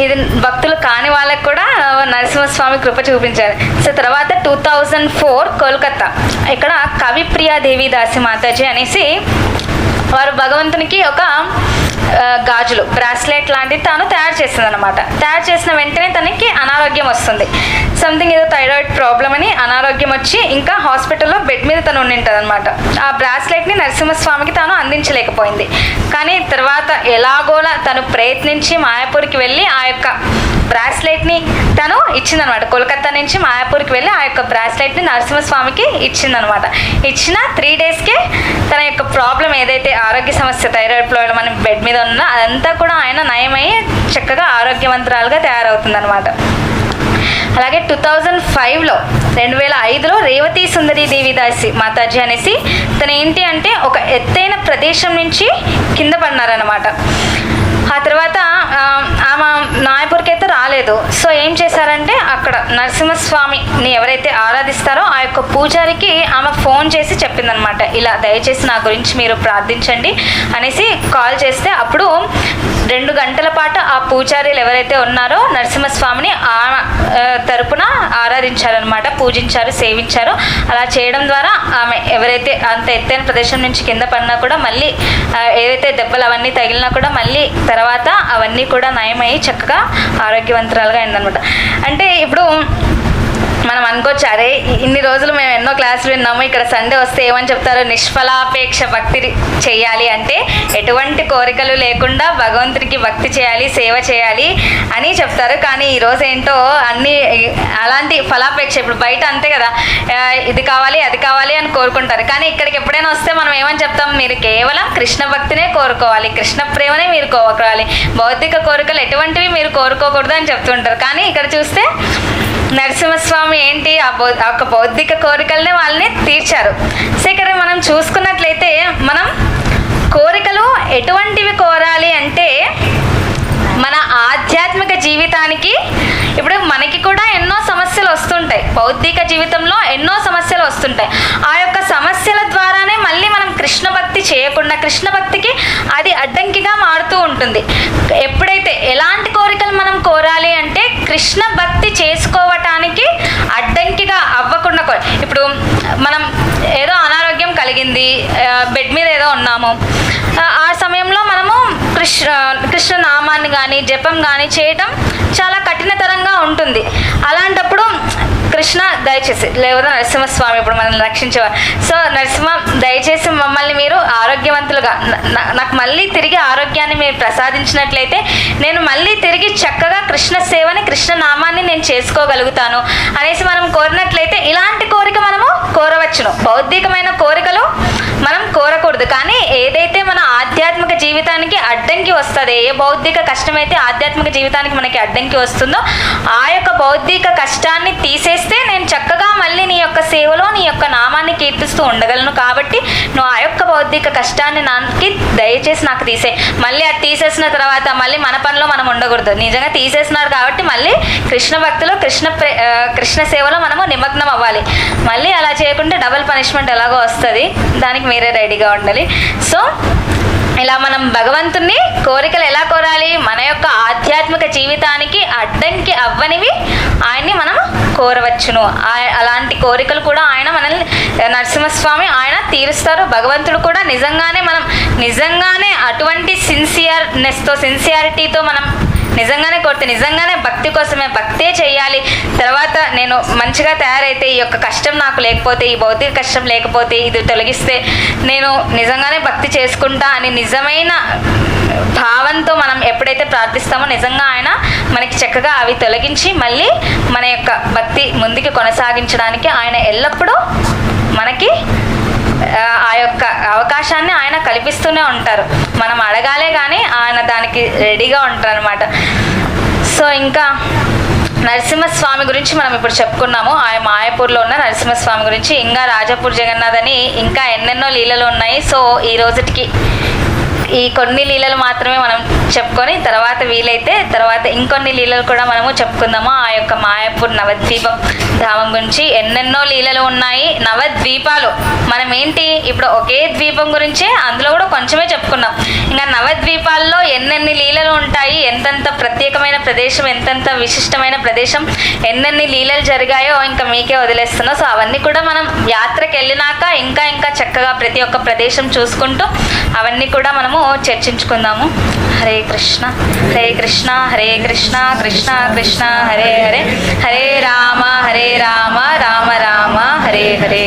ఇది భక్తులు కాని వాళ్ళకి కూడా నరసింహస్వామి కృప చూపించారు. సో తర్వాత 2004 కోల్కతా ఇక్కడ కవిప్రియా దేవి దాసి మాతాజీ అనేసి వారు భగవంతునికి ఒక గాజులు బ్రాస్లెట్ లాంటిది తాను తయారు చేస్తుంది అనమాట. తయారు చేసిన వెంటనే తనకి అనారోగ్యం వస్తుంది. సంథింగ్ ఏదో థైరాయిడ్ ప్రాబ్లం అని అనారోగ్యం వచ్చి ఇంకా హాస్పిటల్లో బెడ్ మీద తను ఉండింటుంది అనమాట. ఆ బ్రాస్లెట్ని నరసింహస్వామికి తాను అందించలేకపోయింది. కానీ తర్వాత ఎలాగోలా తను ప్రయత్నించి మాయాపూర్కి వెళ్ళి ఆ యొక్క బ్రాస్లెట్ని తను ఇచ్చిందనమాట. కోల్కతా నుంచి మాయాపూర్కి వెళ్ళి ఆ యొక్క బ్రాస్లెట్ని నరసింహస్వామికి ఇచ్చిందనమాట. ఇచ్చిన 3 డేస్కే తన యొక్క ప్రాబ్లం ఏదైతే ఆరోగ్య సమస్య థైరాయిడ్ ప్రాబ్లం అని బెడ్ మీద ఉన్నా అదంతా కూడా ఆయన నయమయ్యి చక్కగా ఆరోగ్యవంతురాలుగా తయారవుతుందనమాట. అలాగే 2005లో 2005లో రేవతి సుందరి దేవిదాసి మాతాజీ అనేసి తను ఏంటి అంటే ఒక ఎత్తైన ప్రదేశం నుంచి కింద పడినారనమాట. ఆ తర్వాత ఆమె నాయపూర్కి అయితే రాలేదు. సో ఏం చేశారంటే అక్కడ నరసింహస్వామిని ఎవరైతే ఆరాధిస్తారో ఆ యొక్క పూజారికి ఆమె ఫోన్ చేసి చెప్పిందనమాట, ఇలా దయచేసి నా గురించి మీరు ప్రార్థించండి అనేసి కాల్ చేస్తే అప్పుడు 2 గంటల పాటు ఆ పూజారీలు ఎవరైతే ఉన్నారో నరసింహస్వామిని ఆమె తరపున ఆరాధించారనమాట, పూజించారు, సేవించారు. అలా చేయడం ద్వారా ఆమె ఎవరైతే అంత ఎత్తైన ప్రదేశం నుంచి కింద పడినా కూడా మళ్ళీ ఏదైతే దెబ్బలు అవన్నీ తగిలినా కూడా మళ్ళీ తర్వాత అవన్నీ కూడా నయమయ్యి చక్కగా ఆరోగ్యవంతురాలుగా అయిందనమాట. అంటే ఇప్పుడు మనం అనుకోవచ్చు, అరే ఇన్ని రోజులు మేము ఎన్నో క్లాసులు విన్నాము, ఇక్కడ సండే వస్తే ఏమని చెప్తారు, నిష్ఫలాపేక్ష భక్తి చేయాలి అంటే ఎటువంటి కోరికలు లేకుండా భగవంతుడికి భక్తి చేయాలి, సేవ చేయాలి అని చెప్తారు. కానీ ఈరోజు ఏంటో అన్నీ అలాంటి ఫలాపేక్ష, ఇప్పుడు బయట అంతే కదా, ఇది కావాలి అది కావాలి అని కోరుకుంటారు. కానీ ఇక్కడికి ఎప్పుడైనా వస్తే మనం ఏమని చెప్తాం, మీరు కేవలం కృష్ణ భక్తినే కోరుకోవాలి, కృష్ణ ప్రేమనే మీరు కోరుకోవాలి, భౌతిక కోరికలు ఎటువంటివి మీరు కోరుకోకూడదు అని చెప్తుంటారు. కానీ ఇక్కడ చూస్తే నరసింహస్వామి ఏంటి ఆ యొక్క బౌద్ధిక కోరికలనే వాళ్ళని తీర్చారు. సో ఇక్కడ మనం చూసుకున్నట్లయితే మనం కోరికలు ఎటువంటివి కోరాలి అంటే మన ఆధ్యాత్మిక జీవితానికి, ఇప్పుడు మనకి కూడా ఎన్నో సమస్యలు వస్తుంటాయి, భౌతిక జీవితంలో ఎన్నో సమస్యలు వస్తుంటాయి. ఆ యొక్క సమస్యల ద్వారానే మళ్ళీ మనం కృష్ణ భక్తి చేయకుండా కృష్ణ భక్తికి అది అడ్డంకిగా మారుతూ ఉంటుంది. ఎప్పుడైతే ఎలాంటి కోరికలు మనం కోరాలి అంటే కృష్ణ భక్తి చేసుకోవటానికి అడ్డంకిగా అవ్వకుండా. ఇప్పుడు మనం ఏదో అనారోగ్యం కలిగింది, బెడ్ మీద ఏదో ఉన్నాము, ఆ సమయంలో మనము కృష్ణ నామాన్ని కానీ జపం కానీ చేయటం చాలా కఠినతరంగా ఉంటుంది. అలాంటప్పుడు కృష్ణ దయచేసి, లేదా నరసింహస్వామి ఇప్పుడు మనల్ని రక్షించేవారు, సో నరసింహ దయచేసి మమ్మల్ని మీరు ఆరోగ్యవంతులుగా నాకు మళ్ళీ తిరిగి ఆరోగ్యాన్ని మీరు ప్రసాదించినట్లయితే నేను మళ్ళీ తిరిగి చక్కగా కృష్ణ సేవని కృష్ణ నామాన్ని నేను చేసుకోగలుగుతాను అనేసి మనం కోరినట్లయితే ఇలాంటి కోరిక మనము కోరవచ్చును. భౌతికమైన కోరికలు మనం కోరకూడదు. కానీ ఏదైతే మన ఆధ్యాత్మిక జీవితానికి అడ్డంకి వస్తుంది, ఏ భౌతిక కష్టమైతే ఆధ్యాత్మిక జీవితానికి మనకి అడ్డంకి వస్తుందో ఆ యొక్క భౌతిక కష్టాన్ని తీసేస్తే నేను చక్కగా మళ్ళీ నీ యొక్క సేవలో నీ యొక్క నామాన్ని కీర్తిస్తూ ఉండగలను. కాబట్టి నువ్వు ఆ యొక్క భౌతిక కష్టాన్ని నాకు దయచేసి నాకు తీసే. మళ్ళీ అది తీసేసిన తర్వాత మళ్ళీ మన పనిలో మనం ఉండకూడదు. నిజంగా తీసేసినారు కాబట్టి మళ్ళీ కృష్ణ భక్తిలో కృష్ణ సేవలో మనము నిమగ్నం అవ్వాలి. మళ్ళీ అలా చేయకుంటే డబుల్ పనిష్మెంట్ ఎలాగో వస్తుంది, దానికి మీరే రెడీగా ఉండాలి. సో ఇలా మనం భగవంతుని కోరికలు ఎలా కోరాలి, మన యొక్క ఆధ్యాత్మిక జీవితానికి అడ్డంకి అవ్వనివి ఆయన్ని మనం కోరవచ్చును. అలాంటి కోరికలు కూడా ఆయన మనల్ని నరసింహస్వామి ఆయన తీరుస్తారు. భగవంతుడు కూడా నిజంగానే అటువంటి సిన్సియారిటీతో మనం నిజంగానే కోరితే నిజంగానే భక్తి కోసమే భక్తే చేయాలి. తర్వాత నేను మంచిగా తయారైతే ఈ యొక్క కష్టం నాకు లేకపోతే, ఈ భౌతిక కష్టం లేకపోతే, ఇది తొలగిస్తే నేను నిజంగానే భక్తి చేసుకుంటా అని నిజమైన భావంతో మనం ఎప్పుడైతే ప్రార్థిస్తామో నిజంగా ఆయన మనకి చక్కగా అవి తొలగించి మళ్ళీ మన యొక్క భక్తి ముందుకు కొనసాగించడానికి ఆయన ఎల్లప్పుడూ మనకి ఆ యొక్క అవకాశాన్ని ఆయన కల్పిస్తూనే ఉంటారు. మనం అడగాలే కానీ ఆయన దానికి రెడీగా ఉంటారు అనమాట. సో ఇంకా నరసింహస్వామి గురించి మనం ఇప్పుడు చెప్పుకున్నాము. ఆ మాయాపూర్లో ఉన్న నరసింహస్వామి గురించి. ఇంకా రాజాపూర్ జగన్నాథ్ అని ఇంకా ఎన్నెన్నో లీలలు ఉన్నాయి. సో ఈ రోజుకి ఈ కొన్ని లీలలు మాత్రమే మనం చెప్పుకొని తర్వాత వీలైతే తర్వాత ఇంకొన్ని లీలలు కూడా మనము చెప్పుకుందాము. ఆ యొక్క మాయాపూర్ నవద్వీపం ధామం గురించి ఎన్నెన్నో లీలలు ఉన్నాయి. నవద్వీపాలు మనం ఏంటి ఇప్పుడు ఒకే ద్వీపం గురించే అందులో కూడా కొంచెమే చెప్పుకున్నాం. ఇంకా నవద్వీపాల్లో ఎన్నెన్ని లీలలు ఉంటాయి, ఎంతెంత ప్రత్యేకమైన ప్రదేశం, ఎంతెంత విశిష్టమైన ప్రదేశం, ఎన్నెన్ని లీలలు జరిగాయో ఇంకా మీకే వదిలేస్తున్నా. సో అవన్నీ కూడా మనం యాత్రకి వెళ్ళినాక ఇంకా ఇంకా చక్కగా ప్రతి ఒక్క ప్రదేశం చూసుకుంటూ అవన్నీ కూడా మనము చర్చించుకుందాము. హరే కృష్ణ హరే కృష్ణ హరే కృష్ణ కృష్ణ కృష్ణ హరే హరే, హరే రామ రామ రామ హరే హరే.